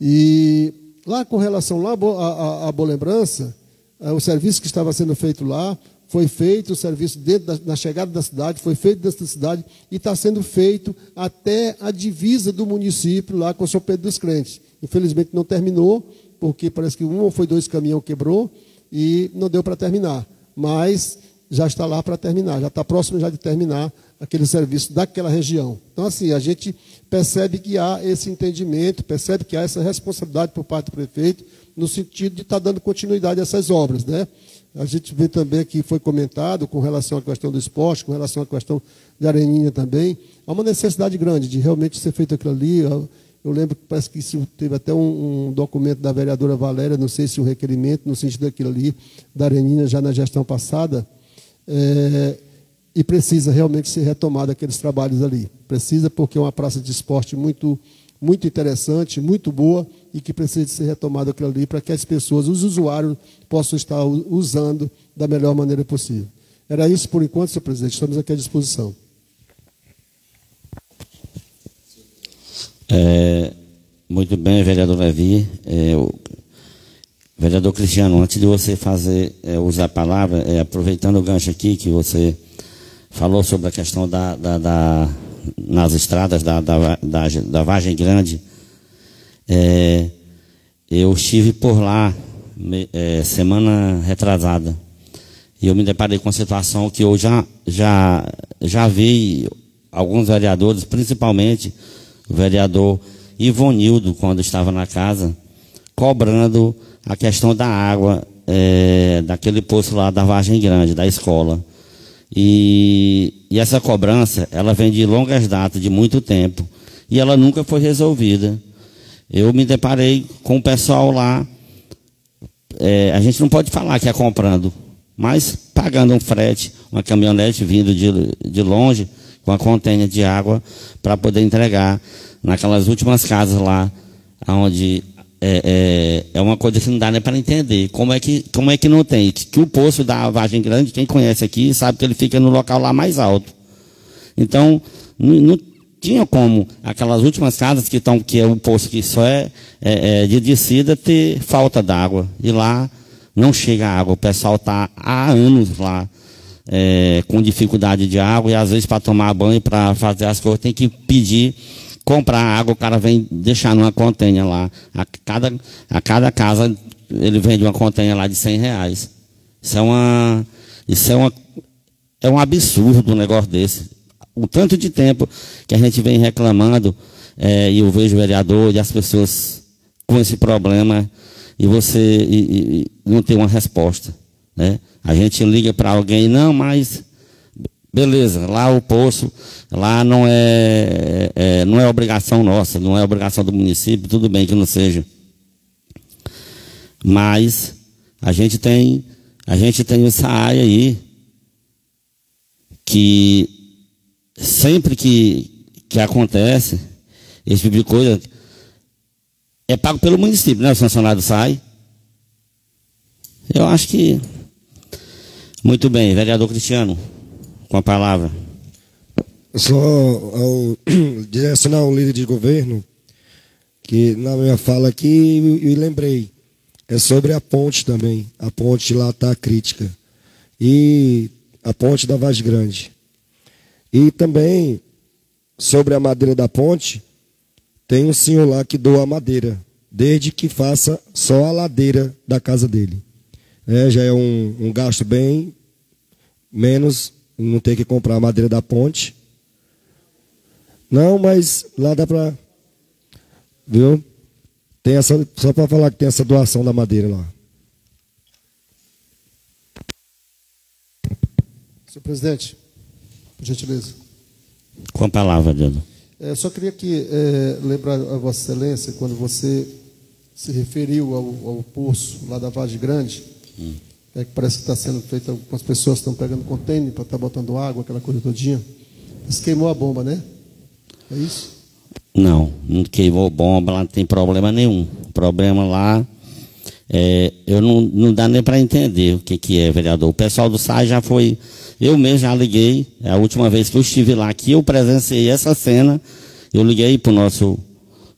e lá com relação lá à Boa Lembrança, o serviço que estava sendo feito lá, foi feito o serviço na chegada da cidade, foi feito dentro da cidade e está sendo feito até a divisa do município lá com São Pedro dos Crentes. Infelizmente não terminou, porque parece que um ou foi 2 caminhões quebrou e não deu para terminar. Mas já está lá para terminar, já está próximo já de terminar aquele serviço daquela região. Então, assim, a gente percebe que há esse entendimento, percebe que há essa responsabilidade por parte do prefeito, no sentido de estar dando continuidade a essas obras, né? A gente vê também que foi comentado com relação à questão do esporte, com relação à questão de Areninha também. Há uma necessidade grande de realmente ser feito aquilo ali. Eu lembro que parece que teve até um documento da vereadora Valéria, não sei se um requerimento, no sentido daquilo ali, da Areninha, já na gestão passada, e precisa realmente ser retomado aqueles trabalhos ali. Precisa, porque é uma praça de esporte muito interessante, muito boa, e que precisa de ser retomado aquilo ali para que as pessoas, os usuários, possam estar usando da melhor maneira possível. Era isso por enquanto, senhor presidente. Estamos aqui à disposição. Muito bem, vereador Levi. Vereador Cristiano, antes de você usar a palavra, aproveitando o gancho aqui que você falou sobre a questão nas estradas da Vargem Grande, eu estive por lá semana retrasada e eu me deparei com uma situação que eu já vi alguns vereadores, principalmente o vereador Ivonildo, quando estava na casa, cobrando a questão da água daquele poço lá da Vargem Grande, da escola. E essa cobrança, ela vem de longas datas, de muito tempo, e ela nunca foi resolvida. Eu me deparei com o pessoal lá, a gente não pode falar que é comprando, mas pagando um frete, uma caminhonete vindo de longe, com a contêiner de água, para poder entregar naquelas últimas casas lá, onde é uma coisa que não dá nem para entender. Como é que não tem? Que o poço da Vargem Grande, quem conhece aqui, sabe que ele fica no local lá mais alto. Então, não tinha como aquelas últimas casas que é um poço que só de descida, ter falta d'água. E lá não chega água. O pessoal está há anos lá com dificuldade de água, e às vezes para tomar banho, para fazer as coisas, tem que pedir, comprar água, o cara vem deixar numa contêiner lá. A cada casa ele vende uma contêiner lá de R$100. Isso é um absurdo um negócio desse. O tanto de tempo que a gente vem reclamando, e eu vejo o vereador e as pessoas com esse problema, e não tem uma resposta, né? A gente liga para alguém, não, mas beleza, lá o poço, lá não é obrigação nossa, não é obrigação do município, tudo bem que não seja. Mas a gente tem essa área aí que sempre que acontece esse tipo de coisa, é pago pelo município, né? O funcionário sai. Eu acho que... Muito bem, vereador Cristiano, com a palavra. Só ao direcionar ao líder de governo, que na minha fala aqui eu lembrei, é sobre a ponte também. A ponte lá está crítica. E a ponte da Vargem Grande. E também, sobre a madeira da ponte, tem um senhor lá que doa a madeira, desde que faça só a ladeira da casa dele. Já é um gasto bem menos, não ter que comprar a madeira da ponte. Não, mas lá dá para... Viu? Tem essa, só para falar que tem essa doação da madeira lá. Senhor presidente, por gentileza. Com a palavra, vereador. Só queria lembrar a Vossa Excelência, quando você se referiu ao poço lá da Vargem Grande, que parece que está sendo feito, algumas pessoas estão pegando container para estar botando água, aquela coisa todinha. Mas queimou a bomba, né? É isso? Não queimou bomba, lá não tem problema nenhum. O problema lá, eu não dá nem para entender o que é, vereador. O pessoal do SAI já foi, eu mesmo já liguei, a última vez que eu estive lá, que eu presenciei essa cena, eu liguei para o nosso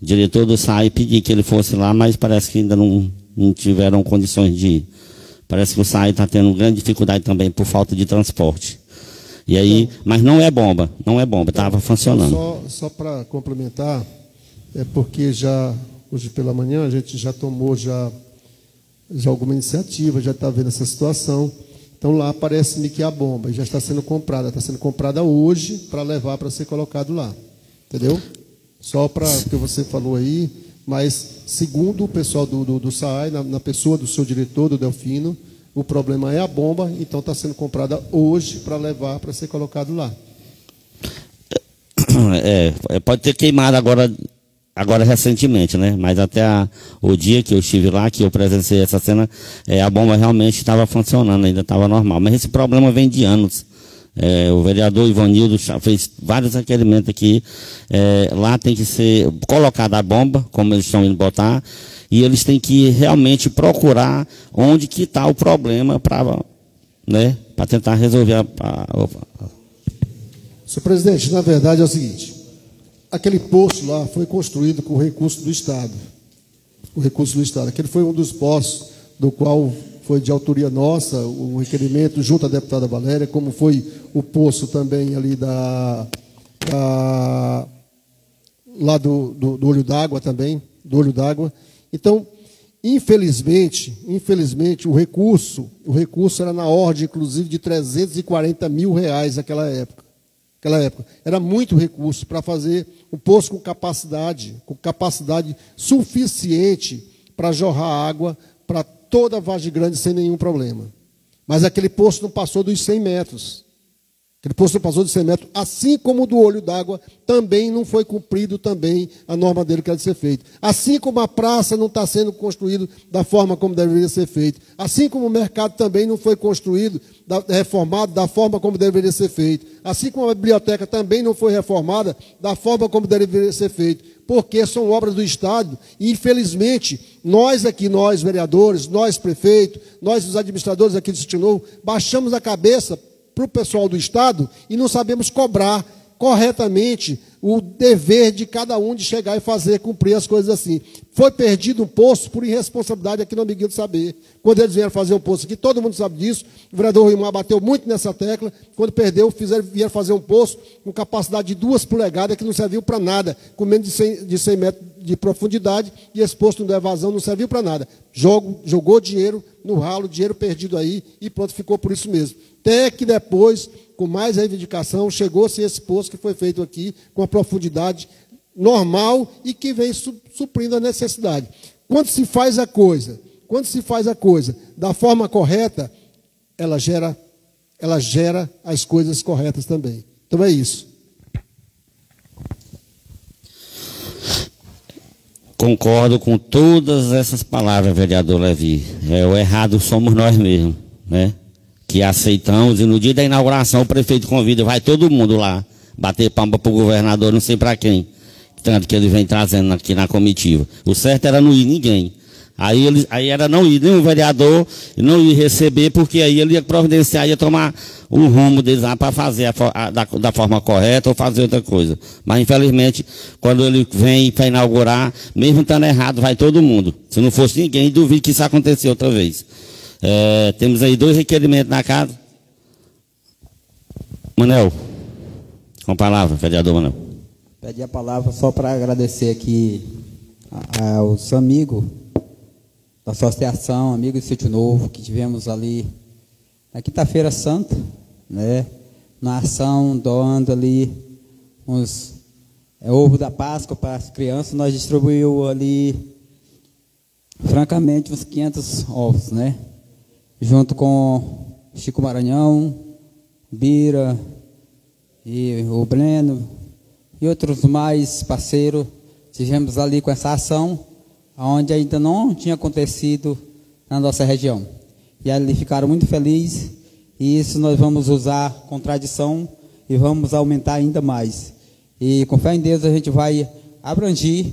diretor do SAI e pedi que ele fosse lá, mas parece que ainda não tiveram condições de ir. Parece que o SAI está tendo grande dificuldade também por falta de transporte. E aí, mas não é bomba, estava funcionando. Só para complementar, porque hoje pela manhã a gente já tomou já alguma iniciativa, já está vendo essa situação. Então lá parece-me que a bomba já está sendo comprada hoje para levar para ser colocado lá. Entendeu? Só para o que você falou aí, mas segundo o pessoal do SAI, na pessoa do seu diretor, do Delfino, o problema é a bomba, então está sendo comprada hoje para levar para ser colocado lá. Pode ter queimado agora recentemente, né? Mas até o dia que eu estive lá, que eu presenciei essa cena, a bomba realmente estava funcionando, ainda estava normal. Mas esse problema vem de anos. O vereador Ivanildo fez vários requerimentos aqui. Lá tem que ser colocada a bomba, como eles estão indo botar, e eles têm que realmente procurar onde que está o problema para tentar resolver Senhor presidente, na verdade é o seguinte, aquele poço lá foi construído com recurso do Estado. O recurso do Estado. Aquele foi um dos poços do qual foi de autoria nossa, o requerimento junto à deputada Valéria, como foi o poço também ali lá do Olho d'Água também, do Olho d'Água. Então, infelizmente, o recurso era na ordem, inclusive, de R$340 mil naquela época. Era muito recurso para fazer um poço com capacidade suficiente para jorrar água para toda a Vargem Grande sem nenhum problema. Mas aquele poço não passou dos 100 metros. Aquele poço não passou dos 100 metros, assim como o do Olho d'Água, também não foi cumprido também a norma dele que era de ser feito. Assim como a praça não está sendo construído da forma como deveria ser feito. Assim como o mercado também não foi construído, reformado da forma como deveria ser feito. Assim como a biblioteca também não foi reformada da forma como deveria ser feito. Porque são obras do Estado e, infelizmente, nós vereadores, nós prefeitos, nós os administradores aqui do Sítio Novo, baixamos a cabeça para o pessoal do Estado e não sabemos cobrar corretamente o dever de cada um de chegar e fazer, cumprir as coisas assim. Foi perdido um poço por irresponsabilidade aqui no Amiguinho do Saber. Quando eles vieram fazer um poço aqui, todo mundo sabe disso, o vereador Rimar bateu muito nessa tecla, quando perdeu, vieram fazer um poço com capacidade de 2 polegadas, que não serviu para nada, com menos de 100 metros de profundidade, e esse poço de evasão não serviu para nada. Jogou dinheiro no ralo, dinheiro perdido aí, e pronto, ficou por isso mesmo. Até que depois, com mais reivindicação, chegou-se esse poço que foi feito aqui, com a profundidade normal e que vem suprindo a necessidade. Quando se faz a coisa da forma correta, ela gera as coisas corretas também. Então é isso. Concordo com todas essas palavras, vereador Levi. O errado somos nós mesmos, né? Que aceitamos, e no dia da inauguração o prefeito convida, vai todo mundo lá, bater palma para o governador, não sei para quem, tanto que ele vem trazendo aqui na comitiva. O certo era não ir ninguém. Aí era não ir nem o vereador, não ir receber, porque aí ele ia providenciar, ia tomar o rumo deles lá para fazer da forma correta ou fazer outra coisa. Mas infelizmente, quando ele vem para inaugurar, mesmo estando errado, vai todo mundo. Se não fosse ninguém, duvido que isso aconteça outra vez. Temos aí 2 requerimentos na casa. Manel, com a palavra, vereador Manel. Pedi a palavra só para agradecer aqui aos amigos da Associação Amigos do Sítio Novo, que tivemos ali na quinta-feira santa, né, na ação, doando ali uns ovo da Páscoa para as crianças. Nós distribuímos ali, francamente, uns 500 ovos, né? Junto com Chico Maranhão, Bira, e o Breno e outros mais parceiros, estivemos ali com essa ação, onde ainda não tinha acontecido na nossa região. E ali ficaram muito felizes, e isso nós vamos usar com tradição e vamos aumentar ainda mais. E com fé em Deus a gente vai abranger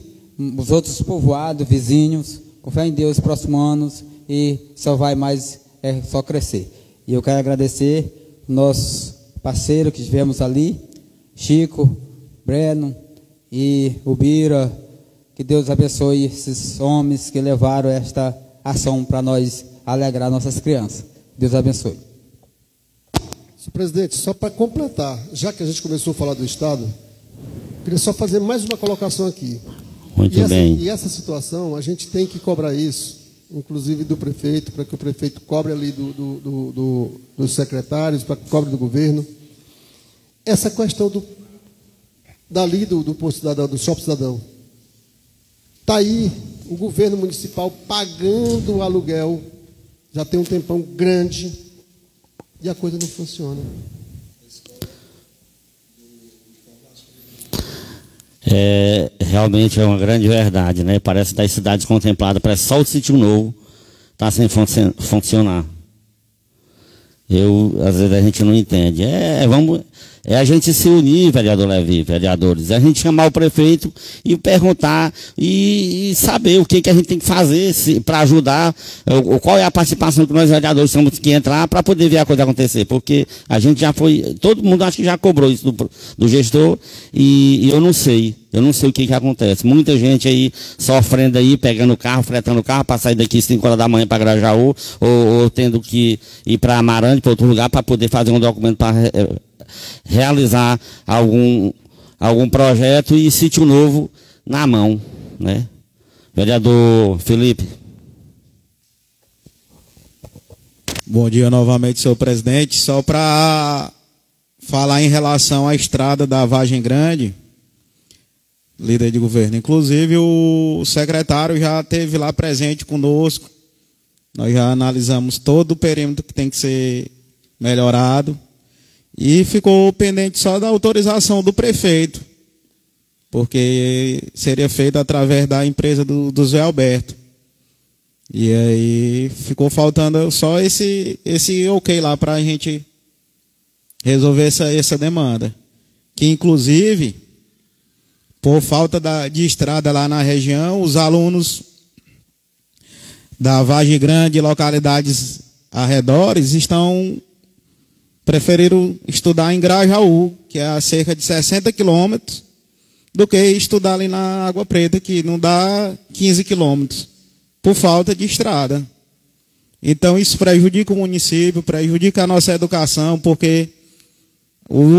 os outros povoados, vizinhos, com fé em Deus, próximos anos, e só vai mais, só crescer. E eu quero agradecer nossos parceiros que estivemos ali, Chico, Breno e o Bira, que Deus abençoe esses homens que levaram esta ação para nós alegrar nossas crianças. Deus abençoe. Senhor presidente, só para completar, já que a gente começou a falar do Estado, queria só fazer mais uma colocação aqui. Muito bem. E essa situação, a gente tem que cobrar isso, inclusive do prefeito, para que o prefeito cobre ali dos secretários, para que cobre do governo. Essa questão dali do posto cidadão, do shopping cidadão. Está aí o governo municipal pagando o aluguel, já tem um tempão grande, e a coisa não funciona. Realmente é uma grande verdade, né? Parece das cidades contempladas, parece só o Sítio Novo está sem funcionar. Às vezes a gente não entende. É a gente se unir, vereador Levi, vereadores, a gente chamar o prefeito e perguntar e saber o que a gente tem que fazer para ajudar, qual é a participação que nós vereadores temos que entrar para poder ver a coisa acontecer, porque a gente já foi, todo mundo acho que já cobrou isso do gestor e eu não sei o que acontece. Muita gente aí sofrendo aí, pegando o carro, fretando o carro para sair daqui 5 horas da manhã para Grajaú, ou tendo que ir para Amarante, para outro lugar, para poder fazer um documento para realizar algum projeto e Sítio Novo na mão, né? Vereador Felipe. Bom dia novamente, senhor presidente. Só para falar em relação à estrada da Vargem Grande, líder de governo. Inclusive o secretário já esteve lá presente conosco. Nós já analisamos todo o perímetro que tem que ser melhorado. E ficou pendente só da autorização do prefeito, porque seria feito através da empresa do Zé Alberto. E aí ficou faltando só esse ok lá para a gente resolver essa demanda. Que inclusive, por falta de estrada lá na região, os alunos da Vargem Grande e localidades arredores preferiram estudar em Grajaú, que é a cerca de 60 quilômetros, do que estudar ali na Água Preta, que não dá 15 quilômetros, por falta de estrada. Então isso prejudica o município, prejudica a nossa educação, porque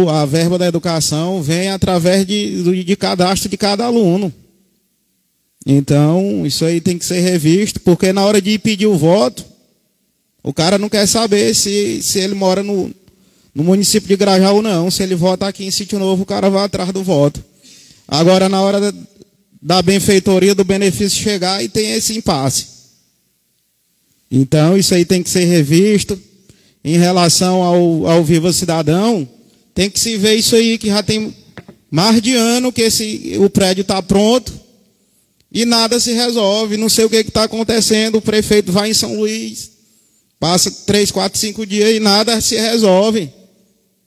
a verba da educação vem através de cadastro de cada aluno. Então isso aí tem que ser revisto, porque na hora de pedir o voto, o cara não quer saber se ele mora no município de Grajaú, não. Se ele vota aqui em Sítio Novo, o cara vai atrás do voto. Agora, na hora da benfeitoria, do benefício chegar, e tem esse impasse. Então, isso aí tem que ser revisto. Em relação ao Viva Cidadão, tem que se ver isso aí, que já tem mais de ano que o prédio está pronto e nada se resolve. Não sei o que está acontecendo. O prefeito vai em São Luís, passa 3, 4, 5 dias e nada se resolve.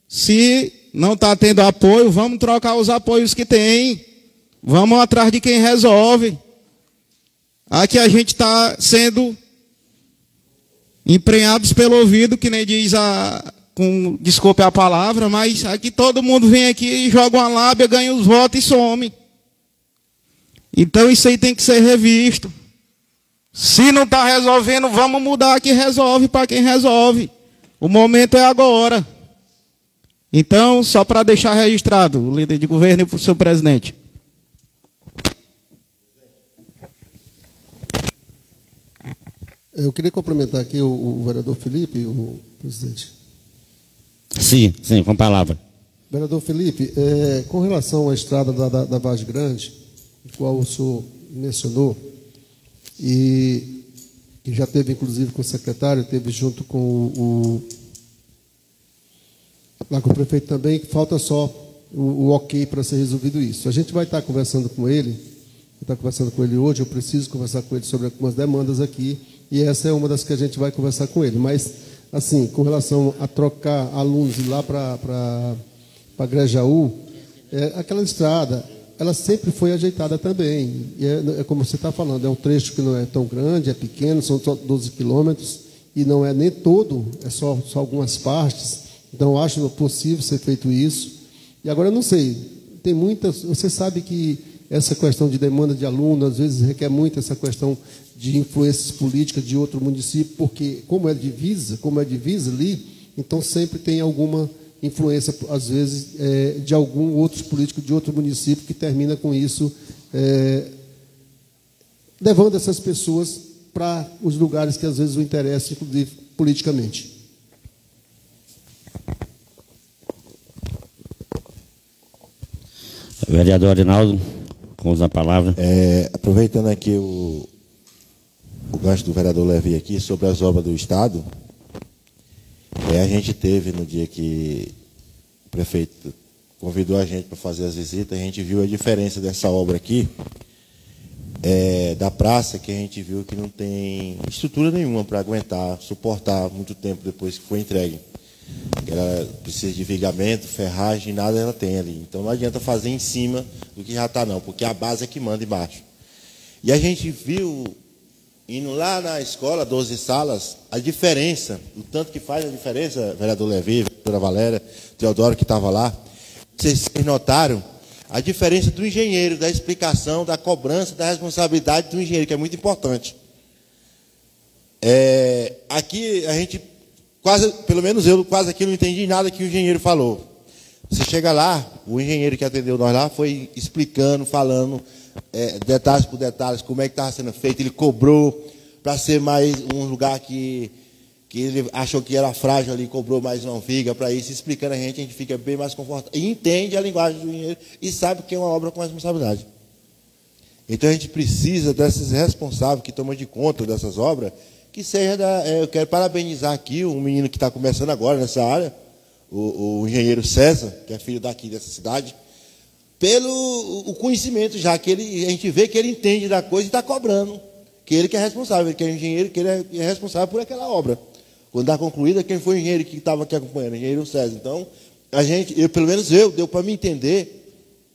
Se não está tendo apoio, vamos trocar os apoios que tem. Vamos atrás de quem resolve. Aqui a gente está sendo emprenhados pelo ouvido, que nem diz desculpe a palavra, mas aqui todo mundo vem aqui e joga uma lábia, ganha os votos e some. Então isso aí tem que ser revisto. Se não está resolvendo, vamos mudar que resolve para quem resolve. O momento é agora. Então, só para deixar registrado, o líder de governo e o seu presidente. Eu queria complementar aqui o vereador Felipe, o presidente. Sim, com a palavra. Vereador Felipe, com relação à estrada da Vargem Grande, a qual o senhor mencionou, e que já teve inclusive com o secretário, teve junto com lá com o prefeito também, que falta só o ok para ser resolvido isso. A gente vai estar conversando com ele, hoje, eu preciso conversar com ele sobre algumas demandas aqui, e essa é uma das que a gente vai conversar com ele. Mas, assim, com relação a trocar alunos e ir lá para Grajaú, aquela estrada, ela sempre foi ajeitada também. E é como você está falando, é um trecho que não é tão grande, é pequeno, são só 12 quilômetros, e não é nem todo, é só algumas partes. Então, eu acho possível ser feito isso. E agora, eu não sei, tem muitas... Você sabe que essa questão de demanda de aluno, às vezes, requer muito essa questão de influências políticas de outro município, porque, como é divisa ali, então sempre tem alguma influência, às vezes, de algum outro político de outro município que termina com isso, levando essas pessoas para os lugares que, às vezes, o interessam, inclusive, politicamente. Vereador Arinaldo, com uso da palavra. Aproveitando aqui o gancho do vereador Levi aqui sobre as obras do Estado, a gente teve, no dia que o prefeito convidou a gente para fazer as visitas, a gente viu a diferença dessa obra aqui, da praça, que a gente viu que não tem estrutura nenhuma para aguentar, suportar muito tempo depois que foi entregue. Ela precisa de vigamento, ferragem, nada ela tem ali. Então não adianta fazer em cima do que já está, não, porque a base é que manda embaixo. E a gente viu, indo lá na escola, 12 salas, a diferença, o tanto que faz a diferença, vereador Levi, vereadora Valéria, Teodoro, que estava lá. Vocês notaram a diferença do engenheiro, da explicação, da cobrança, da responsabilidade do engenheiro, que é muito importante. Aqui a gente... pelo menos eu quase aqui não entendi nada que o engenheiro falou. Você chega lá, o engenheiro que atendeu nós lá foi explicando, falando detalhes por detalhes, como é que estava sendo feito. Ele cobrou para ser mais um lugar que ele achou que era frágil ali, cobrou mais uma viga para isso, explicando a gente fica bem mais confortável. E entende a linguagem do engenheiro e sabe que é uma obra com responsabilidade. Então a gente precisa desses responsáveis que tomam de conta dessas obras, que seja eu quero parabenizar aqui um menino que está começando agora nessa área, o engenheiro César, que é filho daqui dessa cidade, pelo o conhecimento já, que a gente vê que ele entende da coisa e está cobrando, que ele que é responsável, que é engenheiro, que ele é responsável por aquela obra. Quando está concluída, quem foi o engenheiro que estava aqui acompanhando? O engenheiro César. Então, pelo menos deu para me entender,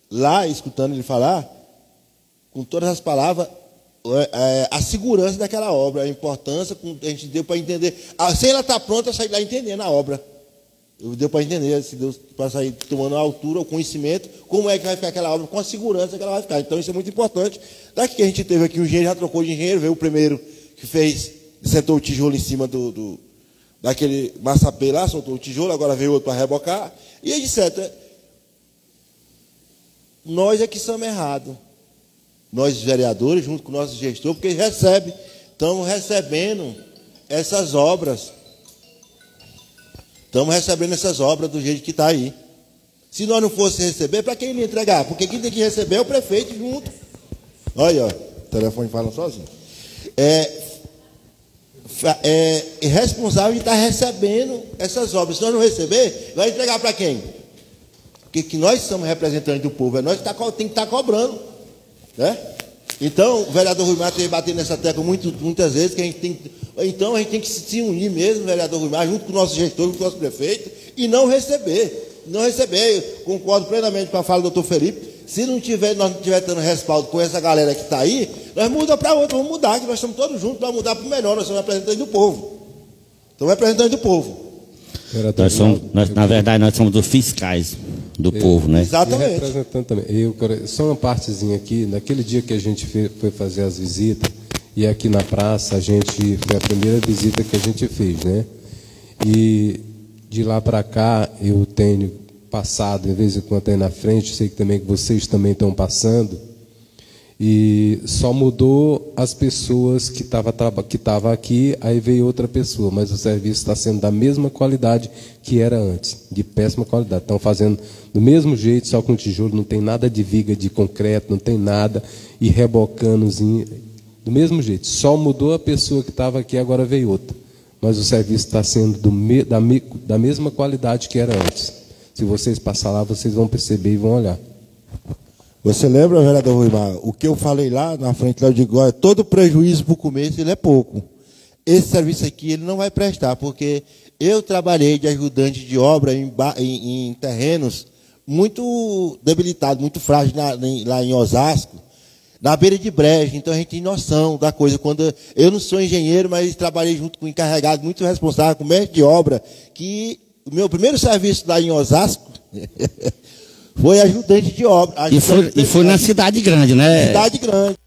lá, escutando ele falar, com todas as palavras, a segurança daquela obra, a importância, a gente deu para entender. Sem ela estar pronta, eu saí lá entendendo a obra. Deu para entender, se Deus, para sair tomando a altura, o conhecimento, como é que vai ficar aquela obra, com a segurança que ela vai ficar. Então, isso é muito importante. Daqui que a gente teve aqui, o engenheiro já trocou de engenheiro, veio o primeiro que sentou o tijolo em cima daquele maçapê lá, soltou o tijolo, agora veio outro para rebocar, e etc. Nós é que somos errados. Nós, vereadores, junto com o nosso gestor, porque estamos recebendo essas obras. Estamos recebendo essas obras do jeito que está aí. Se nós não fosse receber, para quem ele entregar? Porque quem tem que receber é o prefeito junto. Olha, o telefone fala sozinho. Responsável de estar recebendo essas obras. Se nós não receber, vai entregar para quem? Porque que nós somos representantes do povo, é nós que tem que estar cobrando. Né? Então, o vereador Rui Mar tem batido nessa tecla muitas vezes, que a gente tem que se unir mesmo, vereador Rui Mar, junto com o nosso gestor, junto com o nosso prefeito, e não receber. Não receber. Eu concordo plenamente com a fala do doutor Felipe. Se nós não tiver tendo respaldo com essa galera que está aí, nós mudamos para outra, vamos mudar, que nós estamos todos juntos para mudar para o melhor, nós somos representantes do povo. Estamos representantes do povo. Na verdade, nós somos os fiscais do povo, né? Exatamente. Representante também. Só uma partezinha aqui, naquele dia que a gente foi fazer as visitas, e aqui na praça, foi a primeira visita que a gente fez, né? E de lá para cá, eu tenho passado, de vez em quando aí na frente, sei que também que vocês também estão passando, e só mudou as pessoas que estavam aqui, aí veio outra pessoa, mas o serviço está sendo da mesma qualidade que era antes, de péssima qualidade. Estão fazendo do mesmo jeito, só com tijolo, não tem nada de viga de concreto, não tem nada, e rebocanozinho, do mesmo jeito. Só mudou a pessoa que estava aqui, agora veio outra. Mas o serviço está sendo da mesma qualidade que era antes. Se vocês passar lá, vocês vão perceber e vão olhar. Você lembra, vereador Ruimar, o que eu falei lá na frente, lá eu digo, olha, todo prejuízo para o começo ele é pouco. Esse serviço aqui ele não vai prestar, porque eu trabalhei de ajudante de obra em terrenos muito debilitados, muito frágeis lá em Osasco, na beira de brejo. Então a gente tem noção da coisa. Quando eu não sou engenheiro, mas trabalhei junto com um encarregado muito responsável, com mestre de obra, que o meu primeiro serviço lá em Osasco foi ajudante de obra. E foi na cidade grande, né? Cidade grande.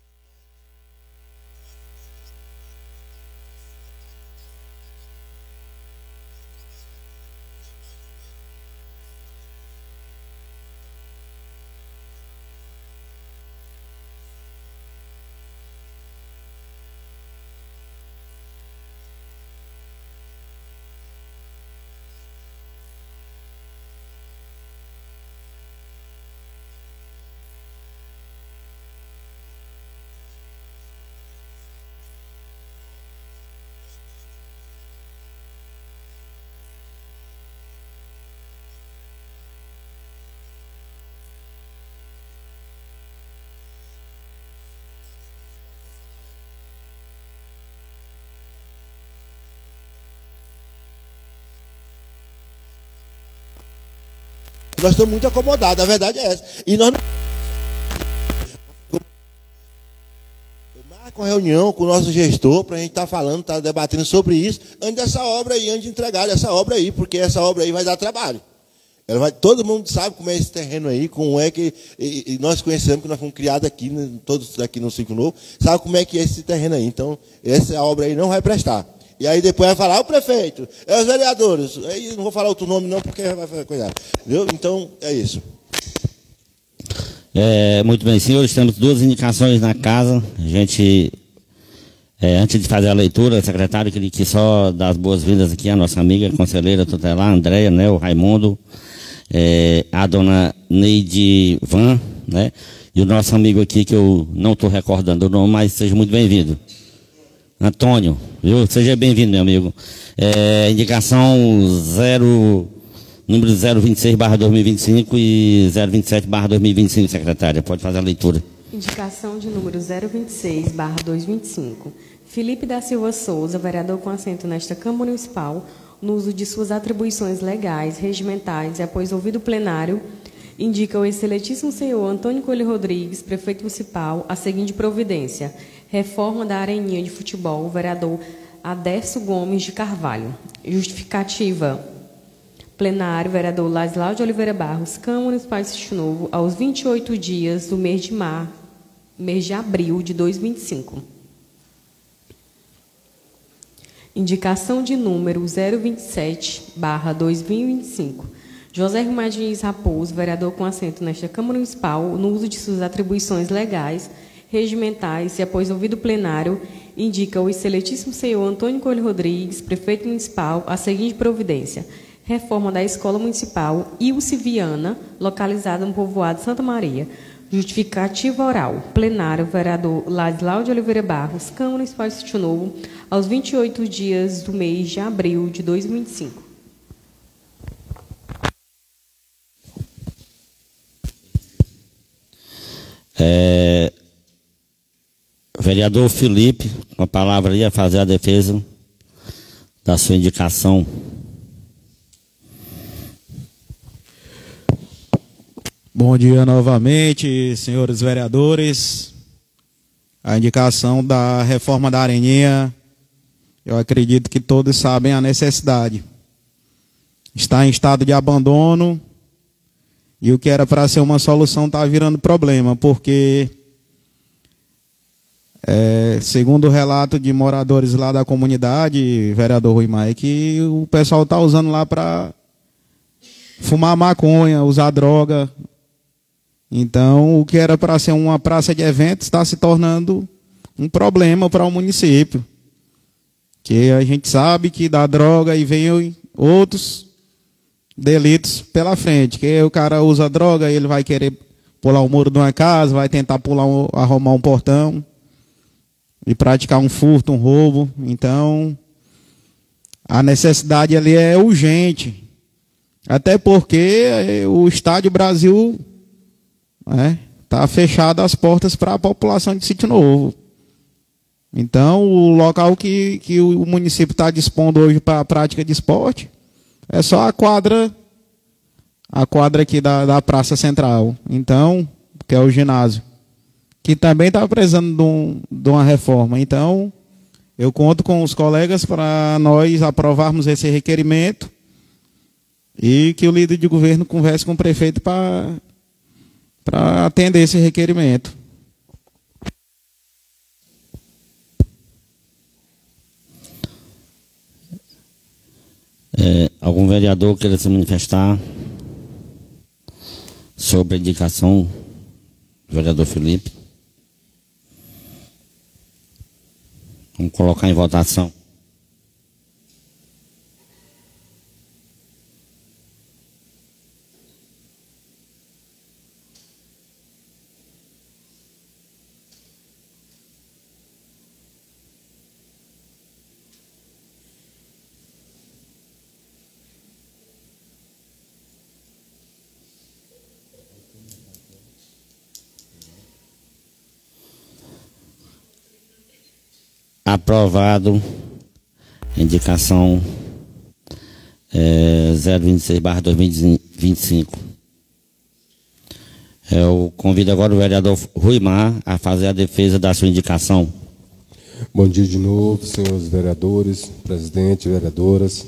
Nós estamos muito acomodados, a verdade é essa. E nós não... Eu marco uma reunião com o nosso gestor para a gente estar falando, estar debatendo sobre isso, antes dessa obra aí, antes de entregar essa obra aí, porque essa obra aí vai dar trabalho. Todo mundo sabe como é esse terreno aí, como é que... E nós conhecemos, que nós fomos criados aqui, todos aqui no Ciclo Novo, sabe como é que é esse terreno aí. Então, essa obra aí não vai prestar. E aí depois vai falar, o prefeito, os vereadores. Aí não vou falar outro nome não, porque vai fazer coisa. Viu? Então, é isso. Muito bem, senhores, temos duas indicações na casa. A gente, antes de fazer a leitura, secretário, queria que só dar as boas-vindas aqui à nossa amiga, conselheira tutelar, a Andréia, né, o Raimundo, a dona Neide Van, né, e o nosso amigo aqui, que eu não estou recordando o nome, mas seja muito bem-vindo. Antônio, viu? Seja bem-vindo, meu amigo. Indicação número 026/2025 e 027/2025, secretária. Pode fazer a leitura. Indicação de número 026/2025. Felipe da Silva Souza, vereador com assento nesta Câmara Municipal, no uso de suas atribuições legais, regimentais e após ouvido plenário, indica o excelentíssimo senhor Antônio Coelho Rodrigues, prefeito municipal, a seguinte providência: reforma da areninha de futebol, vereador Adércio Gomes de Carvalho. Justificativa: plenário, vereador Ladislau de Oliveira Barros, Câmara Municipal de Sítio Novo, aos 28 dias do mês de abril de 2025. Indicação de número 027/2025. José Rimadins Raposo, vereador com assento nesta Câmara Municipal, no uso de suas atribuições legais, regimentais e após ouvido plenário, indica o excelentíssimo senhor Antônio Coelho Rodrigues, prefeito municipal, a seguinte providência: reforma da Escola Municipal Ilse Viana, localizada no povoado Santa Maria. Justificativa oral. Plenário, vereador Ladislau de Oliveira Barros, Câmara Municipal de Sítio Novo, aos 28 dias do mês de abril de 2025. Vereador Felipe, com a palavra aí, a fazer a defesa da sua indicação. Bom dia novamente, senhores vereadores. A indicação da reforma da Areninha, eu acredito que todos sabem a necessidade. Está em estado de abandono e o que era para ser uma solução está virando problema, porque, segundo o relato de moradores lá da comunidade, vereador Ruimar, é que o pessoal está usando lá para fumar maconha, usar droga. Então, o que era para ser uma praça de eventos está se tornando um problema para o município. Que a gente sabe que da droga e vem outros delitos pela frente. Que o cara usa droga, ele vai querer pular o muro de uma casa, vai tentar arrumar um portão e praticar um furto, um roubo. Então, a necessidade ali é urgente. Até porque o Estádio Brasil está fechado as portas para a população de Sítio Novo. Então, o local que o município está dispondo hoje para a prática de esporte é só a quadra aqui da Praça Central. Então, que é o ginásio, que também está precisando de uma reforma. Então, eu conto com os colegas para nós aprovarmos esse requerimento e que o líder de governo converse com o prefeito para atender esse requerimento. Algum vereador queira se manifestar sobre a indicação do vereador Felipe? Vamos colocar em votação. Aprovado. Indicação 026/2025. Eu convido agora o vereador Ruimar a fazer a defesa da sua indicação. Bom dia de novo, senhores vereadores, presidente, vereadoras.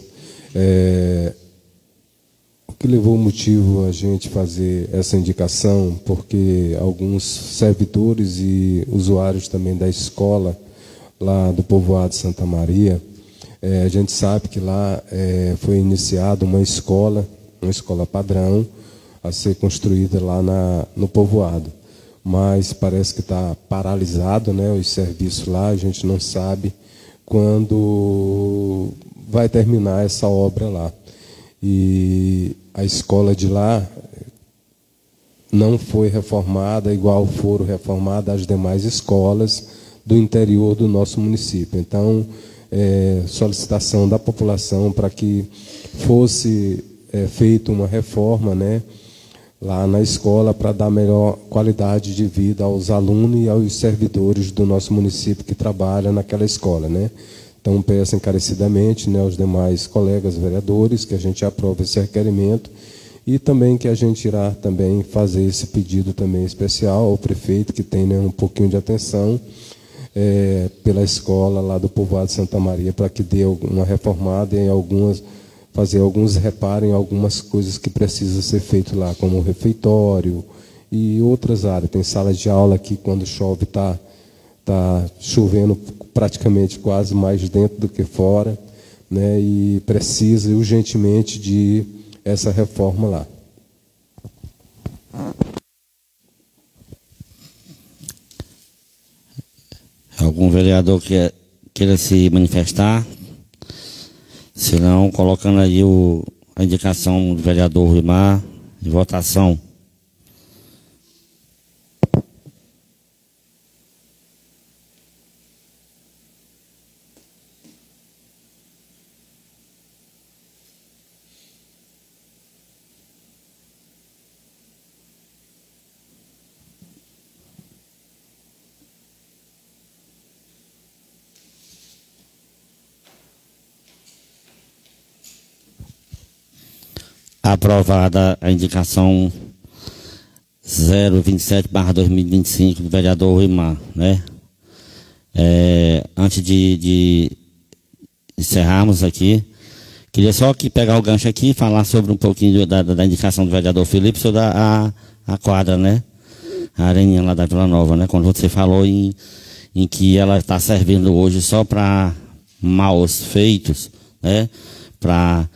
O que levou o motivo a gente fazer essa indicação, porque alguns servidores e usuários também da escola lá do povoado de Santa Maria, a gente sabe que lá foi iniciada uma escola padrão a ser construída lá no povoado, mas parece que está paralisado, né, os serviços lá. A gente não sabe quando vai terminar essa obra lá, e a escola de lá não foi reformada igual foram reformadas as demais escolas do interior do nosso município. Então, solicitação da população para que fosse feita uma reforma, né, lá na escola, para dar melhor qualidade de vida aos alunos e aos servidores do nosso município que trabalham naquela escola, né. Então, peço encarecidamente, né, aos demais colegas vereadores que a gente aprove esse requerimento, e também que a gente irá também fazer esse pedido também especial ao prefeito, que tem, né, um pouquinho de atenção pela escola lá do povoado de Santa Maria, para que dê uma reformada em fazer alguns reparos em algumas coisas que precisam ser feito lá, como o refeitório e outras áreas. Tem sala de aula que, quando chove, tá chovendo praticamente quase mais dentro do que fora, né, e precisa urgentemente de essa reforma lá. Algum vereador queira se manifestar? Se não, colocando aí a indicação do vereador Ruimar em votação. Aprovada a indicação 027/2025 do vereador Ruimar, né? Antes de encerrarmos aqui, queria só aqui pegar o gancho aqui e falar sobre um pouquinho da indicação do vereador Felipe sobre a quadra, né? A areninha lá da Vila Nova, né? Quando você falou em que ela está servindo hoje só para maus feitos, né? Para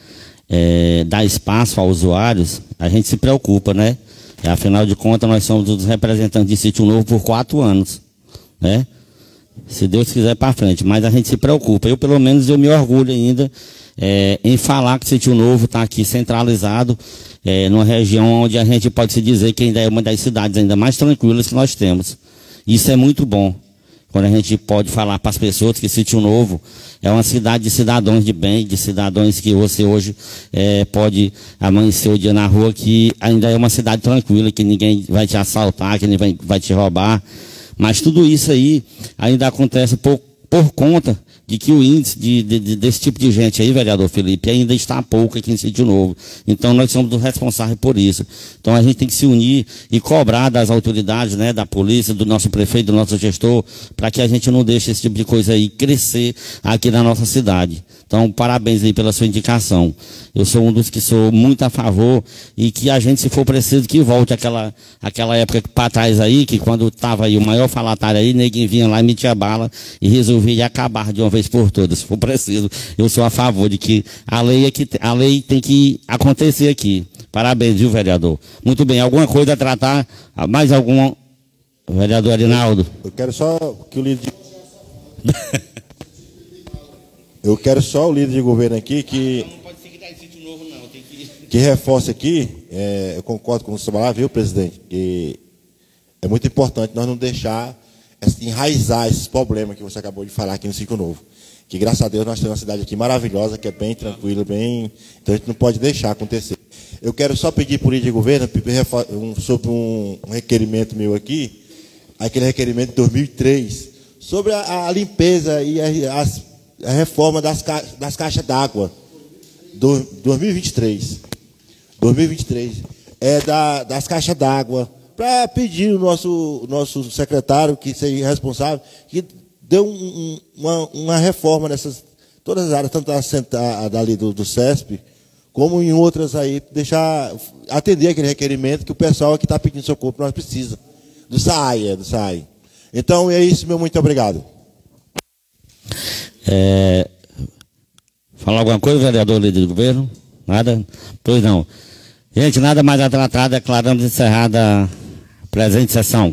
dar espaço aos usuários, a gente se preocupa, né? Afinal de contas, nós somos os representantes de Sítio Novo por 4 anos, né? Se Deus quiser para frente, mas a gente se preocupa. Eu, pelo menos, eu me orgulho ainda em falar que Sítio Novo está aqui centralizado, numa região onde a gente pode se dizer que ainda é uma das cidades ainda mais tranquilas que nós temos. Isso é muito bom. quando a gente pode falar para as pessoas que Sítio Novo é uma cidade de cidadãos de bem, de cidadãos que você hoje pode amanhecer o dia na rua, que ainda é uma cidade tranquila, que ninguém vai te assaltar, que ninguém vai te roubar. Mas tudo isso aí ainda acontece por conta de que o índice desse tipo de gente aí, vereador Felipe, ainda está pouco aqui em Sítio Novo. Então nós somos os responsáveis por isso. Então a gente tem que se unir e cobrar das autoridades, né, da polícia, do nosso prefeito, do nosso gestor, para que a gente não deixe esse tipo de coisa aí crescer aqui na nossa cidade. Então, parabéns aí pela sua indicação. Eu sou um dos que sou muito a favor e que a gente, se for preciso, que volte aquela época para trás aí, que quando estava aí o maior falatário aí, ninguém vinha lá e metia bala e resolvia acabar de uma vez por todas. Se for preciso, eu sou a favor de que a lei tem que acontecer aqui. Parabéns, viu, vereador? Muito bem, alguma coisa a tratar? Mais alguma? Vereador Arinaldo? Eu quero só que o líder Eu quero só o líder de governo aqui que reforce aqui, eu concordo com o senhor lá, viu, presidente, que é muito importante nós não deixar enraizar esses problemas que você acabou de falar aqui no Sítio Novo. Que graças a Deus nós temos uma cidade aqui maravilhosa, que é bem tranquila, então a gente não pode deixar acontecer. Eu quero só pedir para o líder de governo sobre um requerimento meu aqui, aquele requerimento de 2003, sobre a limpeza e a reforma das caixas d'água, 2023. Das caixas d'água, para pedir o nosso secretário, que seja responsável, que dê uma reforma nessas todas as áreas, tanto dali do CESP, como em outras aí, atender aquele requerimento que o pessoal que está pedindo socorro nós precisa. Do SAI. Então é isso, meu muito obrigado. Falar alguma coisa, vereador, líder do governo? Nada? Pois não. Gente, nada mais a tratar, declaramos encerrada a presente sessão.